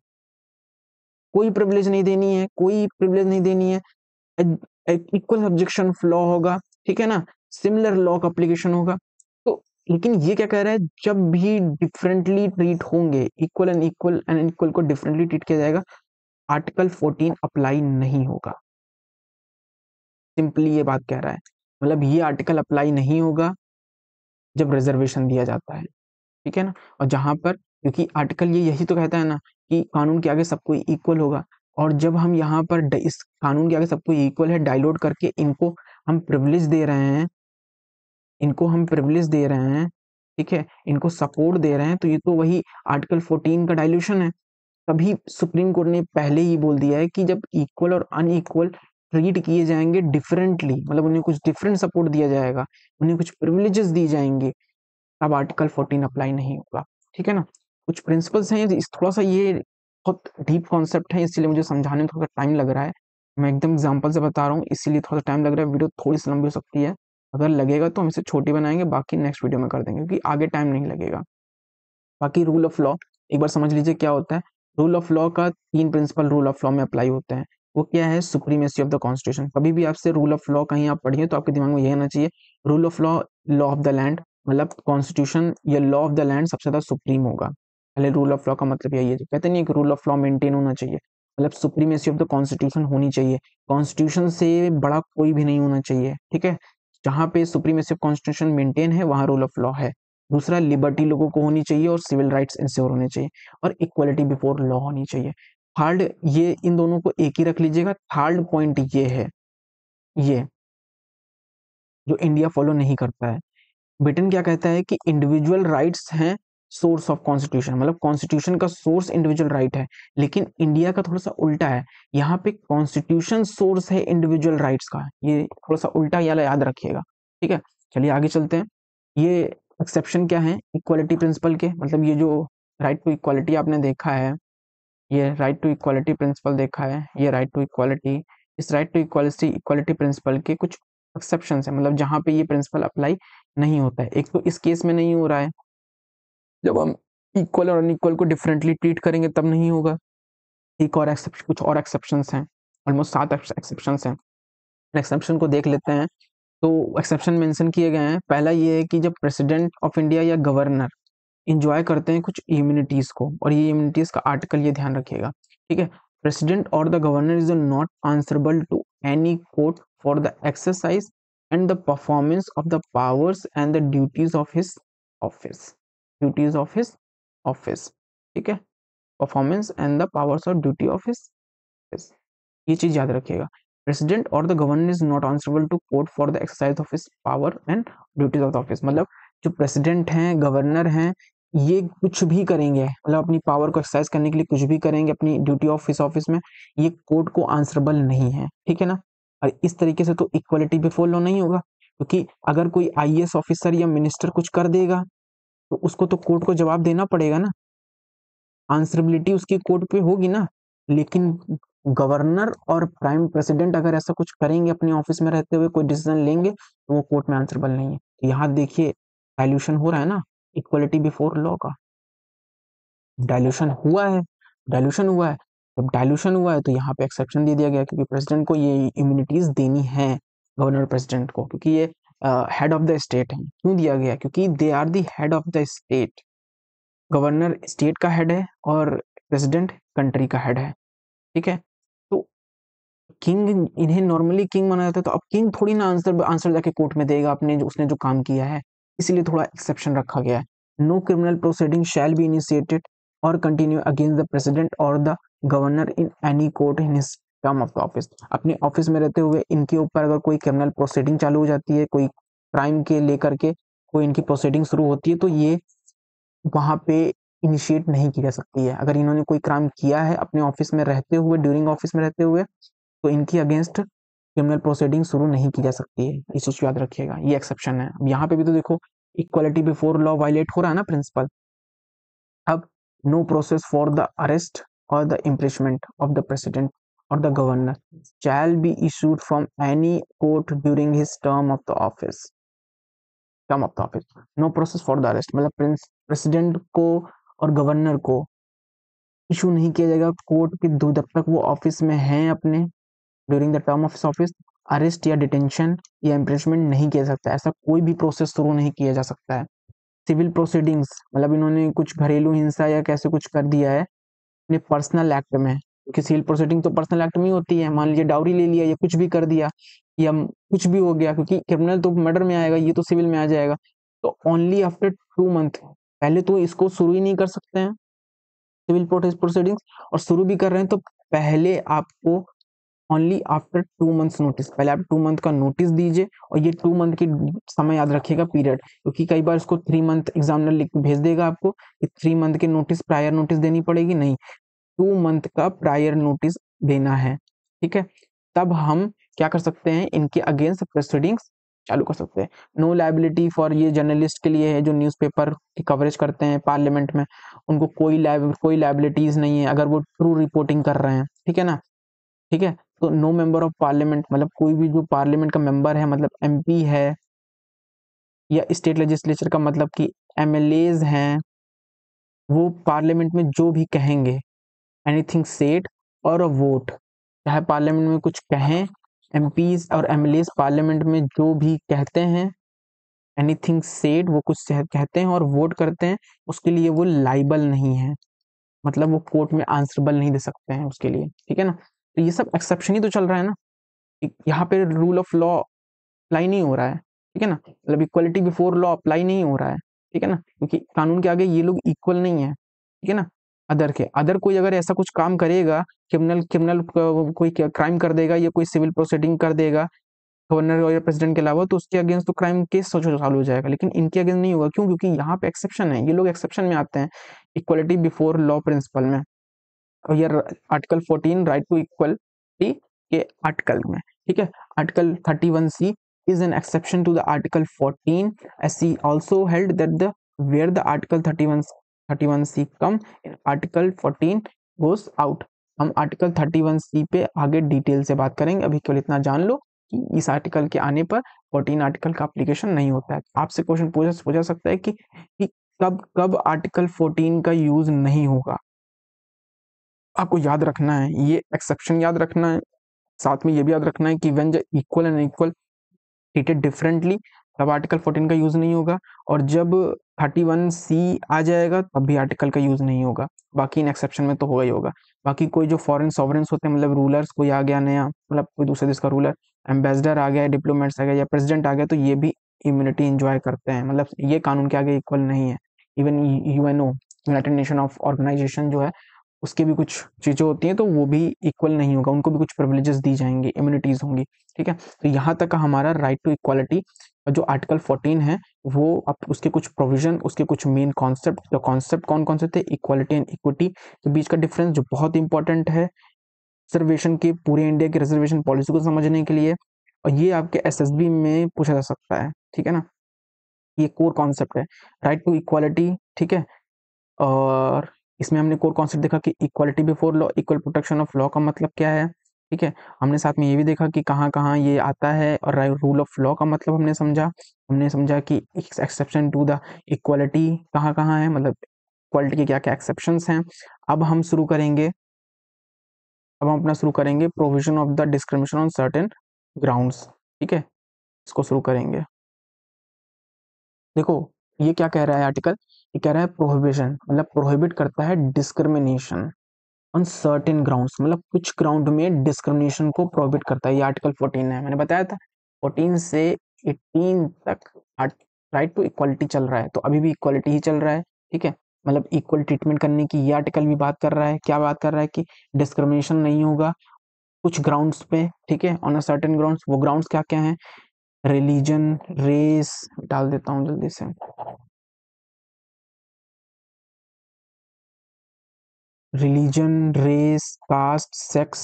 कोई प्रिविलेज नहीं देनी है, कोई प्रिविलेज नहीं देनी है, इक्वल सब्जेक्शन ऑफ लॉ होगा, ठीक है ना, सिमिलर लॉ का एप्लीकेशन होगा। तो लेकिन ये क्या कह रहा है, जब भी डिफरेंटली ट्रीट होंगे, equal and equal and equal को डिफरेंटली ट्रीट किया जाएगा, आर्टिकल 14 अप्लाई नहीं होगा, सिंपली ये बात कह रहा है, मतलब ये आर्टिकल अप्लाई नहीं होगा जब रिजर्वेशन दिया जाता है, ठीक है ना। और जहां पर, क्योंकि आर्टिकल ये यही तो कहता है ना कि कानून के आगे सब कोई इक्वल होगा, और जब हम यहाँ पर इस कानून के आगे सब कोई इक्वल है डाइल्यूट करके इनको हम प्रिविलेज दे रहे हैं, ठीक है, इनको सपोर्ट दे रहे हैं, तो ये तो वही आर्टिकल 14 का डाइल्यूशन है। तभी सुप्रीम कोर्ट ने पहले ही बोल दिया है कि जब इक्वल और अनइक्वल ट्रीट किए जाएंगे डिफरेंटली, मतलब उन्हें कुछ डिफरेंट सपोर्ट दिया जाएगा, उन्हें कुछ प्रिविलेजेस दी जाएंगे, अब आर्टिकल 14 अप्लाई नहीं होगा, ठीक है ना। कुछ प्रिंसिपल्स हैं, थोड़ा सा ये बहुत डीप कॉन्सेप्ट है, इसीलिए मुझे समझाने में थोड़ा टाइम लग रहा है। मैं एकदम एग्जांपल से बता रहा हूँ, इसीलिए थोड़ा सा टाइम लग रहा है। वीडियो थोड़ी सी लंबी हो सकती है, अगर लगेगा तो हम इसे छोटी बनाएंगे, बाकी नेक्स्ट वीडियो में कर देंगे, क्योंकि आगे टाइम नहीं लगेगा। बाकी रूल ऑफ लॉ एक बार समझ लीजिए क्या होता है। रूल ऑफ लॉ का 3 प्रिंसिपल रूल ऑफ लॉ में अप्लाई होते हैं। वो क्या है? Supremacy of the constitution. कभी भी आपसे रूल ऑफ लॉ कहीं आप पढ़िए तो आपके दिमाग में यही आना चाहिए, rule of law, law of the land, मतलब कॉन्स्टिट्यूशन या लॉ ऑफ द लैंड सबसे ज्यादा सुप्रीम होगा। पहले रूल ऑफ लॉ का मतलब यही है, कहते नहीं कि रूल ऑफ लॉ मेंटेन होना चाहिए, मतलब सुप्रीमेसी ऑफ द कॉन्स्टिट्यूशन होनी चाहिए, कॉन्स्टिट्यूशन से बड़ा कोई भी नहीं होना चाहिए, ठीक है। जहां पे सुप्रीमेसी ऑफ कॉन्स्टिट्यूशन मेंटेन है वहां रूल ऑफ लॉ है। दूसरा, लिबर्टी लोगों को होनी चाहिए और सिविल राइट्स इंश्योर होने चाहिए, और इक्वलिटी बिफोर लॉ होनी चाहिए। थर्ड, ये इन दोनों को एक ही रख लीजिएगा। थर्ड पॉइंट ये है, ये जो इंडिया फॉलो नहीं करता है। ब्रिटेन क्या कहता है कि इंडिविजुअल राइट्स हैं सोर्स ऑफ कॉन्स्टिट्यूशन, मतलब कॉन्स्टिट्यूशन का सोर्स इंडिविजुअल राइट है, लेकिन इंडिया का थोड़ा सा उल्टा है, यहाँ पे कॉन्स्टिट्यूशन सोर्स है इंडिविजुअल राइट्स का। ये थोड़ा सा उल्टा याद रखिएगा, ठीक है। चलिए आगे चलते हैं। ये एक्सेप्शन क्या है इक्वालिटी प्रिंसिपल के, मतलब ये जो राइट टू इक्वालिटी आपने देखा है, ये राइट टू इक्वालिटी प्रिंसिपल देखा है, ये राइट टू इक्वालिटी, इस राइट टू इक्वालिटी प्रिंसिपल के कुछ एक्सेप्शन है, मतलब जहां पे ये प्रिंसिपल अप्लाई नहीं होता है। एक तो इस केस में नहीं हो रहा है, जब हम इक्वल और अनइक्वल को डिफरेंटली ट्रीट करेंगे तब नहीं होगा। एक और एक्सेप्शन, कुछ और एक्सेप्शंस हैं, ऑलमोस्ट 7 एक्सेप्शंस हैं। एक्सेप्शन को देख लेते हैं। तो एक्सेप्शन मेंशन किए गए हैं। पहला ये है कि जब प्रेसिडेंट ऑफ इंडिया या गवर्नर इंजॉय करते हैं कुछ इम्यूनिटीज को, और ये इम्यूनिटीज का आर्टिकल ये ध्यान रखिएगा, ठीक है। प्रेसिडेंट और the governor is not answerable to any court for the exercise and the performance of the powers and the duties of his office, duties of his office, ठीक है, परफॉर्मेंस एंड द पावर्स और ड्यूटी ऑफ हिज ऑफिस, ये चीज याद रखिएगा। प्रेसिडेंट और the governor is not answerable to court for the exercise of his power and duties of the office, मतलब जो प्रेसिडेंट हैं, गवर्नर हैं, ये कुछ भी करेंगे, मतलब अपनी पावर को एक्सरसाइज करने के लिए कुछ भी करेंगे अपनी ड्यूटी ऑफ हिज ऑफिस में, ये कोर्ट को आंसरेबल नहीं है, ठीक है ना। और इस तरीके से तो इक्वलिटी बिफोर लॉ नहीं होगा, क्योंकि अगर कोई आईएएस ऑफिसर या मिनिस्टर कुछ कर देगा तो उसको तो कोर्ट को जवाब देना पड़ेगा ना, आंसरेबिलिटी उसकी कोर्ट पे होगी ना। लेकिन गवर्नर और प्राइम प्रेसिडेंट अगर ऐसा कुछ करेंगे अपने ऑफिस में रहते हुए, कोई डिसीजन लेंगे, तो वो कोर्ट में आंसरेबल नहीं है। तो यहाँ देखिए डाइल्यूशन हो रहा है ना इक्वलिटी बिफोर लॉ का, डाइल्यूशन हुआ है, डाइल्यूशन हुआ है। जब डाइल्यूशन हुआ है तो यहाँ पे एक्सेप्शन दे दिया गया, क्योंकि प्रेसिडेंट को ये इम्यूनिटीज देनी है, गवर्नर प्रेसिडेंट को, क्योंकि ये हेड ऑफ द स्टेट है। क्यों दिया गया? क्योंकि they are the head of the state. Governor state का हेड है और प्रेसिडेंट कंट्री का हेड है, ठीक है। तो किंग, इन्हें नॉर्मली किंग माना जाता है, तो अब किंग थोड़ी ना आंसर जाके कोर्ट में देगा अपने जो उसने जो काम किया है, इसीलिए थोड़ा एक्सेप्शन रखा गया है। No criminal proceeding shall be initiated और कंटिन्यू अगेंस्ट द प्रेसिडेंट और the governor in any court in his term of the office. अपने ऑफिस में रहते हुए इनके ऊपर अगर कोई क्रिमिनल प्रोसीडिंग चालू हो जाती है, कोई क्राइम के लेकर के कोई इनकी प्रोसीडिंग शुरू होती है, तो ये वहां पे इनिशिएट नहीं की जा सकती है। अगर इन्होंने कोई क्राइम किया है अपने ऑफिस में रहते हुए, ड्यूरिंग ऑफिस में रहते हुए, तो इनकी अगेंस्ट क्रिमिनल प्रोसीडिंग शुरू नहीं की जा सकती है। इस चीज को याद रखिएगा, ये एक्सेप्शन है। अब यहाँ पे भी तो देखो इक्वालिटी बिफोर लॉ वायलेट हो रहा है ना प्रिंसिपल। अब no process for the arrest और the impeachment of the president और the governor shall be issued from any court during his term of the office, term of the office. No process for the arrest, मतलब प्रेसिडेंट को और गवर्नर को इशू नहीं किया जाएगा कोर्ट के जब तक वो ऑफिस में हैं अपने, during the term of office. Arrest या डिटेंशन या इम्प्रिजमेंट नहीं किया जा सकता, ऐसा कोई भी प्रोसेस शुरू नहीं किया जा सकता है। सिविल प्रोसीडिंग्स, मतलब इन्होंने कुछ घरेलू हिंसा या कैसे कुछ कर दिया है अपने पर्सनल एक्ट में, क्योंकि सिविल प्रोसीडिंग तो पर्सनल एक्ट में ही होती है। मान लीजिए डाउरी ले लिया या कुछ भी कर दिया या कुछ भी हो गया, क्योंकि क्रिमिनल तो मर्डर में आएगा, ये तो सिविल में आ जाएगा, तो ओनली आफ्टर 2 मंथ, पहले तो इसको शुरू ही नहीं कर सकते हैं। सिविल प्रोटेस्ट प्रोसीडिंग्स और शुरू भी कर रहे हैं तो पहले आपको ओनली आफ्टर 2 मंथ्स नोटिस, पहले आप 2 मंथ का नोटिस दीजिए। और ये 2 मंथ की समय याद रखिएगा पीरियड, क्योंकि कई बार इसको 3 मंथ एग्जामिनर लिख के भेज देगा आपको कि 3 मंथ के नोटिस प्रायर नोटिस देनी पड़ेगी, नहीं 2 मंथ का प्रायर नोटिस देना है। ठीक है, तब हम क्या कर सकते हैं, इनके अगेंस्ट प्रोसीडिंग्स चालू कर सकते हैं। नो लायबिलिटी फॉर, ये जर्नलिस्ट के लिए है जो न्यूज़पेपर की कवरेज करते हैं पार्लियामेंट में, उनको कोई लायबिलिटीज नहीं है अगर वो ट्रू रिपोर्टिंग कर रहे हैं। ठीक है ना, ठीक है। तो नो मेंबर ऑफ पार्लियामेंट मतलब कोई भी जो पार्लियामेंट का मेंबर है, मतलब एमपी है या स्टेट लेजिस्लेचर का मतलब कि एमएलएज हैं, वो पार्लियामेंट में जो भी कहेंगे, एनीथिंग सेड और वोट, चाहे पार्लियामेंट में कुछ कहें, एमपीज और एमएलएज पार्लियामेंट में जो भी कहते हैं, एनीथिंग सेड वो कुछ कहते हैं और वोट करते हैं, उसके लिए वो लाइबल नहीं है, मतलब वो कोर्ट में आंसरेबल नहीं दे सकते हैं उसके लिए। ठीक है ना, तो ये सब एक्सेप्शन ही तो चल रहा है ना, यहाँ पे रूल ऑफ लॉ अप्लाई नहीं हो रहा है। ठीक है ना, मतलब इक्वलिटी बिफोर लॉ अप्लाई नहीं हो रहा है। ठीक है ना, क्योंकि कानून के आगे ये लोग इक्वल नहीं है। ठीक है ना, अदर कोई अगर ऐसा कुछ काम करेगा, क्रिमिनल क्रिमिनल कोई क्राइम कर देगा या कोई सिविल प्रोसीडिंग कर देगा गवर्नर और प्रेसिडेंट के अलावा, तो उसके अगेंस्ट तो क्राइम केस चालू हो जाएगा, लेकिन इनके अगेंस्ट नहीं होगा। क्यों? क्योंकि यहाँ पे एक्सेप्शन है, ये लोग एक्सेप्शन में आते हैं इक्वलिटी बिफोर लॉ प्रिंसिपल में। और ये आर्टिकल 14 राइट टू इक्वलिटी के आर्टिकल में। ठीक है, article 31C is an exception to the article 14 as he also held that the where the article 31C come in article 14 goes out। हम आर्टिकल 31C पे आगे डिटेल से बात करेंगे, अभी केवल इतना जान लो कि इस आर्टिकल के आने पर 14 आर्टिकल का एप्लीकेशन नहीं होता है। आपसे क्वेश्चन पूछा सकता है कि कब कब आर्टिकल 14 का यूज नहीं होगा। आपको याद रखना है, ये एक्सेप्शन याद रखना है, साथ में ये भी याद रखना है कि when the equal and equal treated differently तब आर्टिकल 14 का यूज नहीं होगा, और जब 31C आ जाएगा तब भी आर्टिकल का यूज नहीं होगा। बाकी इन एक्सेप्शन में तो होगा ही होगा। बाकी कोई जो फॉरेन सॉवरेंस होते हैं, मतलब रूलर्स कोई आ गया नया, मतलब कोई दूसरे देश का रूलर, एम्बेसडर आ गया, डिप्लोमेट्स आ गया या प्रेसिडेंट आ गया, तो ये भी इम्यूनिटी एंजॉय करते हैं, मतलब ये कानून के आगे इक्वल नहीं है। Even UNO, United Nation of Organization जो है, उसके भी कुछ चीजें होती हैं तो वो भी इक्वल नहीं होगा, उनको भी कुछ प्रिविलेजेस दी जाएंगी, इम्यूनिटीज होंगी। ठीक है, तो यहाँ तक हमारा राइट टू इक्वालिटी जो आर्टिकल 14 है, वो अब उसके कुछ प्रोविजन, उसके कुछ मेन कॉन्सेप्ट, जो कॉन्सेप्ट कौन कौन से थे, इक्वालिटी एंड इक्विटी के बीच का डिफरेंस जो बहुत इंपॉर्टेंट है रिजर्वेशन की, पूरे इंडिया की रिजर्वेशन पॉलिसी को समझने के लिए, और ये आपके एसएसबी में पूछा जा सकता है। ठीक है ना, ये कोर कॉन्सेप्ट है राइट टू इक्वालिटी। ठीक है, और इसमें हमने कोर कॉन्सेप्ट देखा कि equality before law, equal protection of law का मतलब क्या है। ठीक है, हमने साथ में ये भी देखा कि कहाँ कहाँ ये आता है, और रूल ऑफ लॉ का मतलब हमने समझा कि एक्सेप्शन टू द इक्वालिटी कहाँ कहाँ है, मतलब इक्वालिटी के क्या क्या एक्सेप्शंस हैं। अब हम अपना शुरू करेंगे provision of the discrimination on certain grounds. ठीक है, इसको शुरू करेंगे। देखो ये क्या कह रहा है आर्टिकल, ये कह रहा है प्रोहिबिशन, मतलब प्रोहिबिट करता है डिस्क्रिमिनेशन ऑन सर्टेन ग्राउंड्स, मतलब कुछ ग्राउंड में डिस्क्रिमिनेशन को प्रोहिबिट करता है। ये आर्टिकल 14 है, मैंने बताया था 14 से 18 तक राइट टू इक्वालिटी चल रहा है, तो अभी भी इक्वालिटी ही चल रहा है। ठीक है, मतलब इक्वल ट्रीटमेंट करने की ये आर्टिकल भी बात कर रहा है। क्या बात कर रहा है कि डिस्क्रिमिनेशन नहीं होगा कुछ ग्राउंड्स पे। ठीक है, ऑन अ सर्टेन ग्राउंड्स, वो ग्राउंड्स क्या क्या हैं, रिलीजन, रेस, डाल देता हूँ जल्दी से, रिलीजन, रेस, कास्ट, सेक्स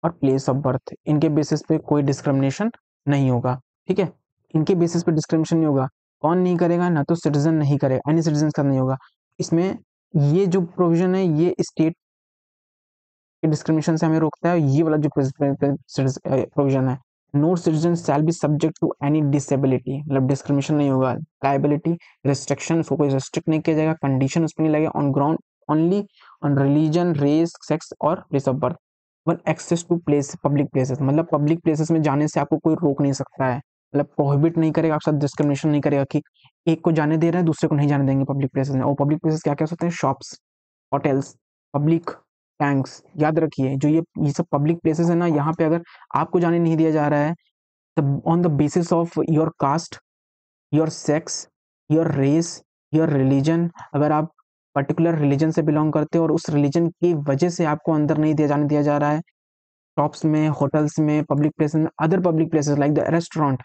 और प्लेस ऑफ बर्थ, इनके बेसिस पे कोई डिस्क्रिमिनेशन नहीं होगा। ठीक है, इनके बेसिस पे डिस्क्रिमिनेशन नहीं होगा। कौन नहीं करेगा, ना तो सिटीजन नहीं करेगा, एनी सिटीजन का नहीं होगा। इसमें ये जो प्रोविजन है ये स्टेट के डिस्क्रिमिनेशन से हमें रोकता है। ये वाला जो प्रोविजन है, no citizen shall be subject to any disability, मतलब डिस्क्रिमिनेशन नहीं होगा। लायबिलिटी, रिस्ट्रिक्शन, उसको कोई रिस्ट्रिक्ट नहीं किया जाएगा, कंडीशन उसमें नहीं लगेगा, on ground only on religion, race, sex और place of birth. One access to place, public places, मतलब पब्लिक प्लेसेस में जाने से आपको कोई रोक नहीं सकता है, मतलब प्रोहिबिट नहीं करेगा, आपके साथ डिस्क्रिमिनेशन नहीं करेगा कि एक को जाने दे रहे हैं दूसरे को नहीं जाने देंगे पब्लिक प्लेसेस में। और पब्लिक प्लेसेस क्या क्या होते हैं, शॉप्स, होटल्स, पब्लिक टैंक्स। याद रखिए जो ये सब पब्लिक प्लेसेस है ना, यहाँ पे अगर आपको जाने नहीं दिया जा रहा है तब on the basis of your caste, your sex, your race, your religion, अगर आप पर्टिकुलर रिलीजन से बिलोंग करते हो और उस रिलीजन की वजह से आपको अंदर नहीं दिया जा रहा है शॉप्स में, होटल्स में, पब्लिक प्लेसेस में, other public places like the restaurant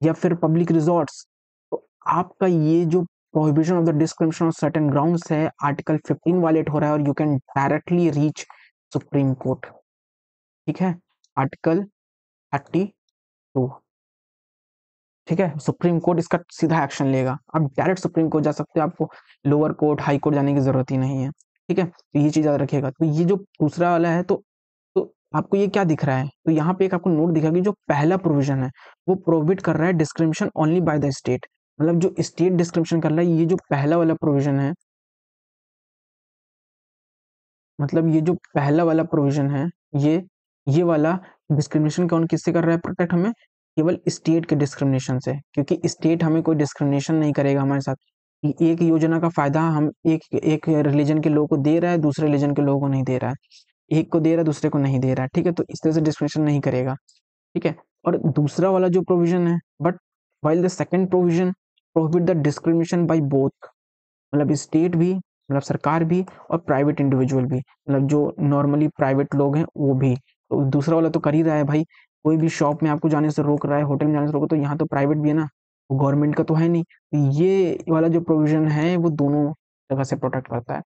या फिर पब्लिक रिजॉर्ट्स, तो आपका ये जो prohibition of the discrimination of certain grounds है आर्टिकल 15 वायलेट हो रहा है और you can directly reach supreme court. ठीक है, आर्टिकल 32, ठीक है, सुप्रीम कोर्ट इसका सीधा एक्शन लेगा। आप डायरेक्ट सुप्रीम कोर्ट जा सकते हो, आपको लोअर कोर्ट, हाई कोर्ट जाने की जरूरत ही नहीं है। ठीक है, तो ये चीज याद रखिएगा। तो ये जो दूसरा वाला है, तो आपको ये क्या दिख रहा है, तो यहाँ पे एक आपको नोट दिखा कि जो पहला प्रोविजन है वो प्रोहिबिट कर रहा है discrimination only by the state, मतलब जो स्टेट डिस्क्रिमिनेशन कर रहा है, ये जो पहला वाला प्रोविजन है, मतलब ये जो पहला वाला प्रोविजन है, ये वाला डिस्क्रिमिनेशन कौन किससे कर रहा है प्रोटेक्ट हमें, केवल स्टेट के डिस्क्रिमिनेशन से, क्योंकि स्टेट हमें कोई डिस्क्रिमिनेशन नहीं करेगा हमारे साथ। एक योजना का फायदा हम एक एक रिलीजन के लोगों को दे रहा है, दूसरे रिलीजन के लोगों को नहीं दे रहा है, एक को दे रहा है दूसरे को नहीं दे रहा है। ठीक है, तो इस तरह से डिस्क्रिमिनेशन नहीं करेगा। ठीक है, और दूसरा वाला जो प्रोविजन है, but while the second provision prohibit the discrimination by both, मतलब स्टेट भी, मतलब सरकार भी, और प्राइवेट इंडिविजुअल भी, मतलब जो नॉर्मली प्राइवेट लोग हैं वो भी। तो दूसरा वाला तो कर ही रहा है भाई, कोई भी शॉप में आपको जाने से रोक रहा है, होटल में जाने से रोक, तो यहाँ तो प्राइवेट भी है ना, वो गवर्नमेंट का तो है नहीं। तो ये वाला जो प्रोविजन है वो दोनों जगह से प्रोटेक्ट करता है।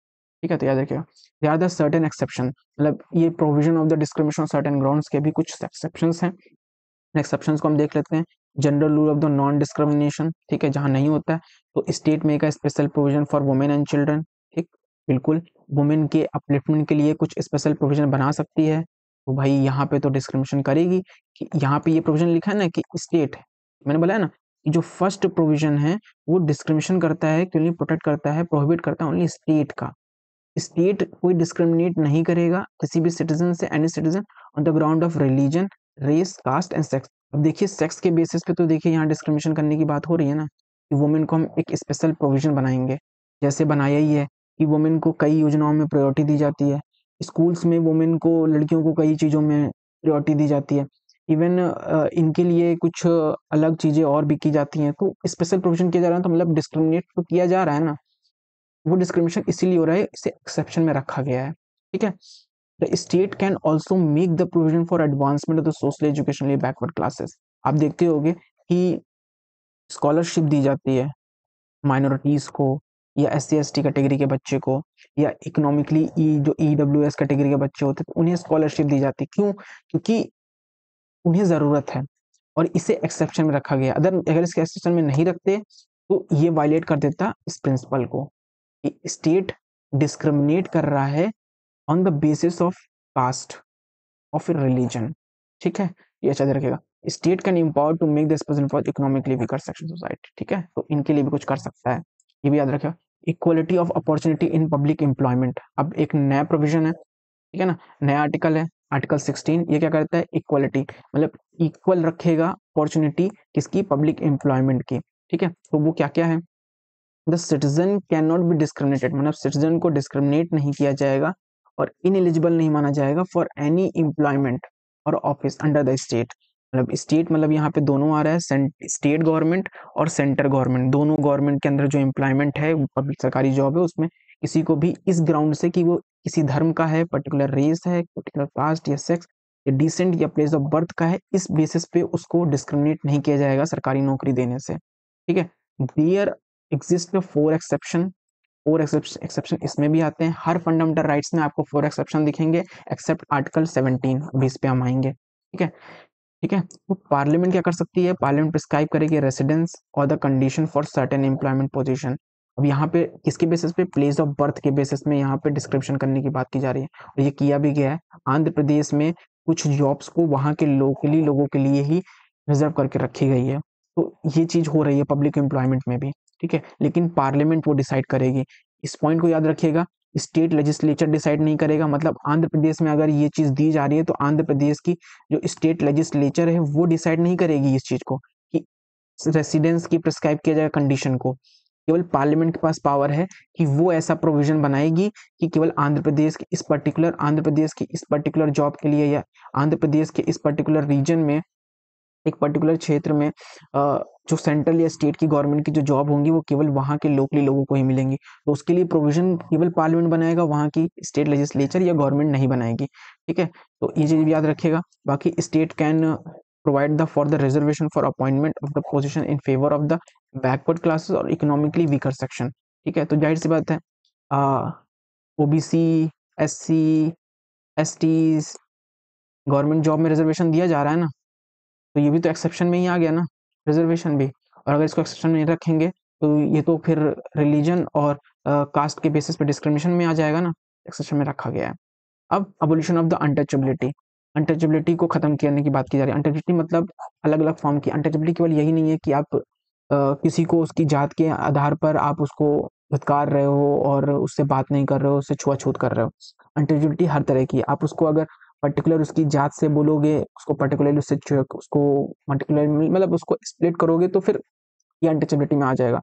ठीक है, तो याद रखिएगा, they are the certain exception, मतलब ये provision of the discrimination of certain grounds के भी कुछ एक्सेप्शंस हैं। एक्सेप्शंस को हम देख लेते हैं। General rule of the non discrimination, ठीक है, जहां नहीं होता है तो state make a special provision for women and children. ठीक, बिल्कुल, वुमेन के अपलिफ्टमेंट के लिए कुछ स्पेशल प्रोविजन बना सकती है, तो भाई यहाँ पे तो डिस्क्रिमिनेशन करेगी। कि यहाँ पे ये प्रोविजन लिखा है ना कि स्टेट, मैंने बोला है ना कि जो फर्स्ट प्रोविजन है वो डिस्क्रिमिनेशन करता है, क्यों प्रोटेक्ट करता है, प्रोहिबिट करता है ओनली स्टेट का। स्टेट कोई डिस्क्रिमिनेट नहीं करेगा किसी भी सिटीजन से, any citizen, on the ground of religion, race, caste and sex. अब देखिए सेक्स के बेसिस पे तो देखिए यहाँ डिस्क्रिमिनेशन करने की बात हो रही है ना, कि वुमेन को हम एक स्पेशल प्रोविजन बनाएंगे, जैसे बनाया ही है कि वुमेन को कई योजनाओं में प्रायोरिटी दी जाती है, स्कूल्स में वुमेन को, लड़कियों को कई चीज़ों में प्रायोरिटी दी जाती है, इवन इनके लिए कुछ अलग चीज़ें और भी की जाती हैं, तो स्पेशल प्रोविजन किया जा रहा है, तो मतलब डिस्क्रिमिनेट तो किया जा रहा है ना, वो डिस्क्रिमिनेशन इसीलिए हो रहा है, इसे एक्सेप्शन में रखा गया है। ठीक है, the state can also make the provision for advancement of the social educationally backward classes. आप देखते होंगे कि स्कॉलरशिप दी जाती है माइनॉरिटीज को, या SC ST कैटेगरी के बच्चे को, या इकोनॉमिकली जो EWS कैटेगरी के बच्चे होते हैं उन्हें स्कॉलरशिप दी जाती है। क्यों? क्योंकि उन्हें जरूरत है, और इसे एक्सेप्शन में रखा गया। अगर इसके एक्सेप्शन में नहीं रखते तो ये वायलेट कर देता इस प्रिंसिपल को, कि स्टेट डिस्क्रिमिनेट कर रहा है on the basis of caste, of religion. ठीक है, ये अच्छा रखेगा। State can empower to make this person for economically weaker section society. ठीक है, तो इनके लिए भी कुछ कर सकता है, ये भी याद रखेगा। Equality of opportunity in public employment, अब एक नया प्रोविजन है, ठीक है ना, नया आर्टिकल है, आर्टिकल 16। ये क्या करता है, इक्वलिटी, मतलब इक्वल रखेगा अपॉर्चुनिटी किसकी, पब्लिक एम्प्लॉयमेंट की। ठीक है, तो वो क्या क्या है, the citizen can not be discriminated, मतलब सिटीजन को डिस्क्रिमिनेट नहीं किया जाएगा और इनएलिजिबल नहीं माना जाएगा फॉर एनी एम्प्लॉयमेंट और ऑफिस अंडर द स्टेट। मतलब स्टेट, मतलब यहाँ पे दोनों आ रहा है, स्टेट गवर्नमेंट और सेंटर गवर्नमेंट, दोनों गवर्नमेंट के अंदर जो एम्प्लॉयमेंट है, पब्लिक सरकारी जॉब है, उसमें किसी को भी इस ग्राउंड से कि वो किसी धर्म का है, पर्टिकुलर रेस है, पर्टिकुलर कास्ट या सेक्स या डिसेंट या प्लेस ऑफ बर्थ का है, इस बेसिस पे उसको डिस्क्रिमिनेट नहीं किया जाएगा सरकारी नौकरी देने से। ठीक है, देयर एग्जिस्ट 4 एक्सेप्शन, 4 एक्सेप्शन इसमें भी आते हैं। हर फंडामेंटल राइट्स में आपको 4 एक्सेप्शन दिखेंगे एक्सेप्ट आर्टिकल 17, अभी इस पे हम आएंगे। ठीक है, ठीक है, तो पार्लियामेंट क्या कर सकती है, पार्लियामेंट प्रिस्क्राइब करेगी रेसिडेंस और the condition for certain employment position. अब यहाँ पे किसके बेसिस पे, प्लेस ऑफ बर्थ के बेसिस में यहाँ पे डिस्क्रिप्शन करने की बात की जा रही है, और ये किया भी गया है। आंध्र प्रदेश में कुछ जॉब्स को वहां के लोकली लोगों के लिए ही रिजर्व करके रखी गई है, तो ये चीज हो रही है पब्लिक एम्प्लॉयमेंट में भी। ठीक है, लेकिन पार्लियामेंट वो डिसाइड करेगी, इस पॉइंट को याद रखिएगा। स्टेट लेजिस्लेचर डिसाइड नहीं करेगा, मतलब आंध्र प्रदेश में अगर ये चीज दी जा रही है तो आंध्र प्रदेश की जो स्टेट लेजिस्लेचर है वो डिसाइड नहीं करेगी इस चीज को कि रेसिडेंस की प्रिस्क्राइब किया जाएगा कंडीशन को। केवल पार्लियामेंट के पास पावर है कि वो ऐसा प्रोविजन बनाएगी कि केवल आंध्र प्रदेश की इस पर्टिकुलर जॉब के लिए, या आंध्र प्रदेश के इस पर्टिकुलर रीजन में, एक पर्टिकुलर क्षेत्र में जो सेंट्रल या स्टेट की गवर्नमेंट की जो जॉब होंगी वो केवल वहाँ के लोकली लोगों को ही मिलेंगी, तो उसके लिए प्रोविजन केवल पार्लियामेंट बनाएगा, वहाँ की स्टेट लेजिस्लेचर या गवर्नमेंट नहीं बनाएगी, ठीक है। तो ये चीज भी याद रखिएगा। बाकी state can provide the for the reservation for appointment of the position in favour of the backward classes और इकोनॉमिकली वीकर सेक्शन, ठीक है। तो जाहिर सी बात है OBC, SC, STs government job में रिजर्वेशन दिया जा रहा है ना, तो ये भी तो एक्सेप्शन में ही आ गया ना, रिजर्वेशन भी। और अगर इसको एक्सेप्शन में नहीं रखेंगे तो ये तो फिर रिलीजन और कास्ट के बेसिस पे डिस्क्रिमिनेशन में आ जाएगा ना, एक्सेप्शन में रखा गया है। अब abolition of the untouchability, untouchability को खत्म करने की बात की जा रही है। अनटचेबिलिटी मतलब अलग अलग फॉर्म की अनटचेबिलिटी, केवल यही नहीं है कि आप किसी को उसकी जात के आधार पर आप उसको धुतकार रहे हो और उससे बात नहीं कर रहे हो, उससे छुआछूत कर रहे हो। अनटचेबिलिटी हर तरह की, आप उसको अगर पर्टिकुलर उसकी जात से बोलोगे, उसको पर्टिकुलरली उसको पर्टिकुलर मतलब उसको स्प्लिट करोगे तो फिर ये अनटचेबिलिटी में आ जाएगा।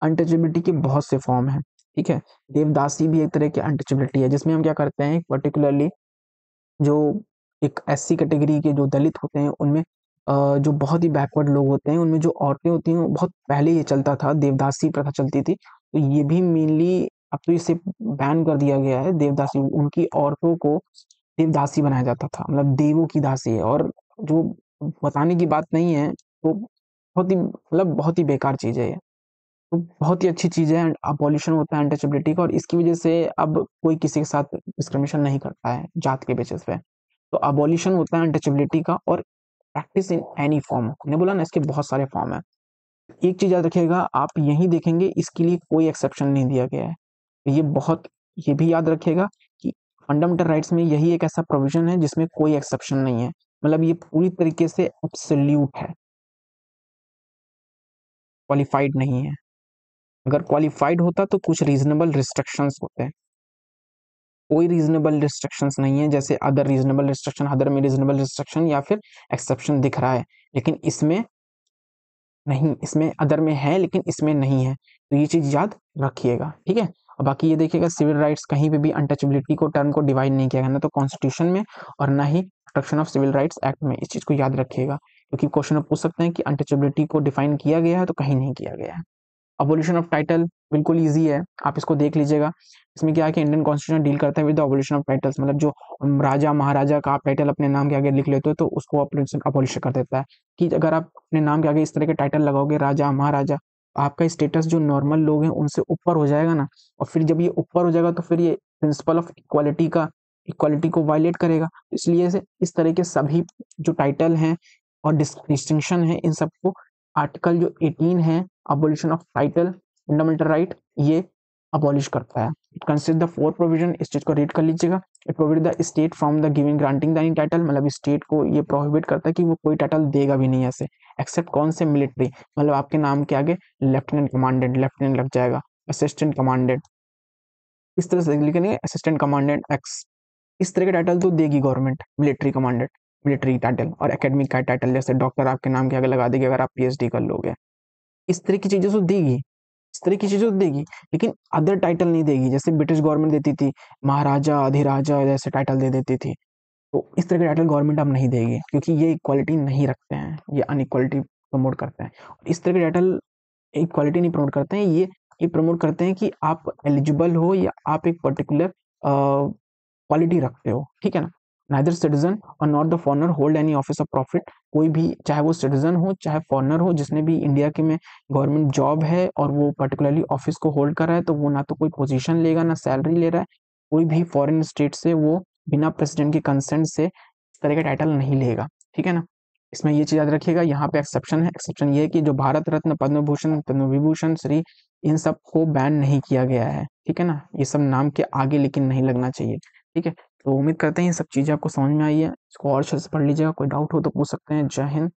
अनटचेबिलिटी के बहुत से फॉर्म है, ठीक है। देवदासी भी एक तरह की अनटचेबिलिटी है, जिसमें हम क्या करते हैं पर्टिकुलरली जो एक एससी कैटेगरी के जो दलित होते हैं उनमें जो बहुत ही बैकवर्ड लोग होते हैं उनमें जो औरतें होती हैं, बहुत पहले ये चलता था, देवदासी प्रथा चलती थी, तो ये भी मेनली अब तो इसे बैन कर दिया गया है। देवदासी उनकी औरतों को देवदासी बनाया जाता था, मतलब देवों की दासी है, और जो बताने की बात नहीं है वो बहुत ही मतलब बहुत ही बेकार चीज है ये। तो बहुत ही अच्छी चीज है, अबॉलिशन होता है अनटचेबिलिटी का, और इसकी वजह से अब कोई किसी के साथ डिस्क्रिमिनेशन नहीं करता है जात के बेसिस पे। तो अबॉलिशन होता है अनटचेबिलिटी का, और प्रैक्टिस इन एनी फॉर्म, हमने बोला ना इसके बहुत सारे फॉर्म है। एक चीज याद रखिएगा, आप यही देखेंगे इसके लिए कोई एक्सेप्शन नहीं दिया गया है, तो ये भी याद रखिएगा कि फंडामेंटल राइट्स में यही एक ऐसा प्रोविजन है जिसमें कोई एक्सेप्शन नहीं है, मतलब ये पूरी तरीके से एब्सोल्यूट है, क्वालिफाइड नहीं है। अगर क्वालिफाइड होता तो कुछ रीजनेबल रिस्ट्रिक्शंस होते हैं, कोई रीजनेबल रिस्ट्रिक्शंस नहीं है, जैसे अदर रीजनेबल रिस्ट्रिक्शन, अदर में रीजनेबल रिस्ट्रिक्शन या फिर एक्सेप्शन दिख रहा है, लेकिन इसमें नहीं, इसमें अदर में है लेकिन इसमें नहीं है, तो ये चीज याद रखिएगा, ठीक है। और बाकी ये देखिएगा सिविल राइट्स कहीं पे भी अनटचेबिलिटी को टर्म को डिवाइड नहीं किया गया, ना तो कॉन्स्टिट्यूशन में और ना ही protection of civil rights act में, इस चीज को याद रखिएगा, क्योंकि क्वेश्चन में पूछ सकते हैं कि अनटचेबिलिटी को डिफाइन किया गया है तो कहीं नहीं किया गया है। अबोलिशन ऑफ टाइटल बिल्कुल इजी है, आप इसको देख लीजिएगा। इसमें क्या है कि इंडियन कॉन्स्टिट्यूशन डील करता है with the abolition of titles, मतलब जो राजा महाराजा का आप टाइटल अपने नाम के आगे लिख लेते हो तो उसको अबोलिश कर देता है, कि अगर आप अपने नाम के आगे इस तरह के टाइटल लगाओगे राजा महाराजा, आपका स्टेटस जो नॉर्मल लोग हैं उनसे ऊपर हो जाएगा ना, और फिर जब ये ऊपर हो जाएगा तो फिर ये प्रिंसिपल ऑफ इक्वालिटी को वायलेट करेगा। इसलिए से इस तरह के सभी जो टाइटल हैं और डिस्टिंक्शन है, इन सबको आर्टिकल जो 18 है abolition of title fundamental right, ये अबॉलिश करता है। It consist the four provision, इस चीज को रीड कर लीजिएगा। It prohibit the state from the giving granting the any title, मतलब स्टेट को ये प्रोहिबिट करता है कि वो कोई टाइटल देगा भी नहीं ऐसे, एक्सेप्ट कौन से मिलिट्री, मतलब आपके नाम के आगे लेफ्टिनेंट कमांडेंट लेफ्टिनेंट लग जाएगा, असिस्टेंट कमांडेंट, इस तरह से लिखेंगे असिस्टेंट कमांडेंट एक्स, इस तरह के टाइटल तो देगी government, military commandant military title, और एकेडमिक का टाइटल जैसे डॉक्टर आपके नाम के आगे लगा देगी अगर आप पीएचडी कर लोगे, इस तरह की चीजें तो देगी, इस तरह की चीजें तो देगी, लेकिन अदर टाइटल नहीं देगी, जैसे ब्रिटिश गवर्नमेंट देती थी महाराजा अधिराजा जैसे टाइटल दे देती थी, तो इस तरह के टाइटल गवर्नमेंट अब नहीं देगी, क्योंकि ये इक्वालिटी नहीं रखते हैं, ये अनइक्वालिटी प्रमोट करते हैं। और इस तरह के टाइटल इक्वालिटी नहीं प्रमोट करते हैं, ये प्रमोट करते हैं कि आप एलिजिबल हो या आप एक पर्टिकुलर क्वालिटी रखते हो, ठीक है ना। नाइदर सिटीजन और not the foreigner hold any office of profit, कोई भी चाहे वो सिटीजन हो चाहे फॉरनर हो, जिसने भी इंडिया के में गवर्नमेंट जॉब है और वो पर्टिकुलरली ऑफिस को होल्ड कर रहा है, तो वो ना तो कोई पोजीशन लेगा ना सैलरी ले रहा है, कोई भी फॉरेन स्टेट से वो बिना प्रेसिडेंट के कंसेंट से इस तरह का टाइटल नहीं लेगा, ठीक है ना। इसमें ये चीज याद रखिएगा, यहाँ पे एक्सेप्शन है, एक्सेप्शन ये है कि जो भारत रत्न पद्म भूषण पद्म विभूषण श्री इन सब को बैन नहीं किया गया है, ठीक है ना, ये सब नाम के आगे लेकिन नहीं लगना चाहिए, ठीक है। तो उम्मीद करते हैं ये सब चीजें आपको समझ में आई है, इसको और अच्छे से पढ़ लीजिएगा, कोई डाउट हो तो पूछ सकते हैं। जय हिंद।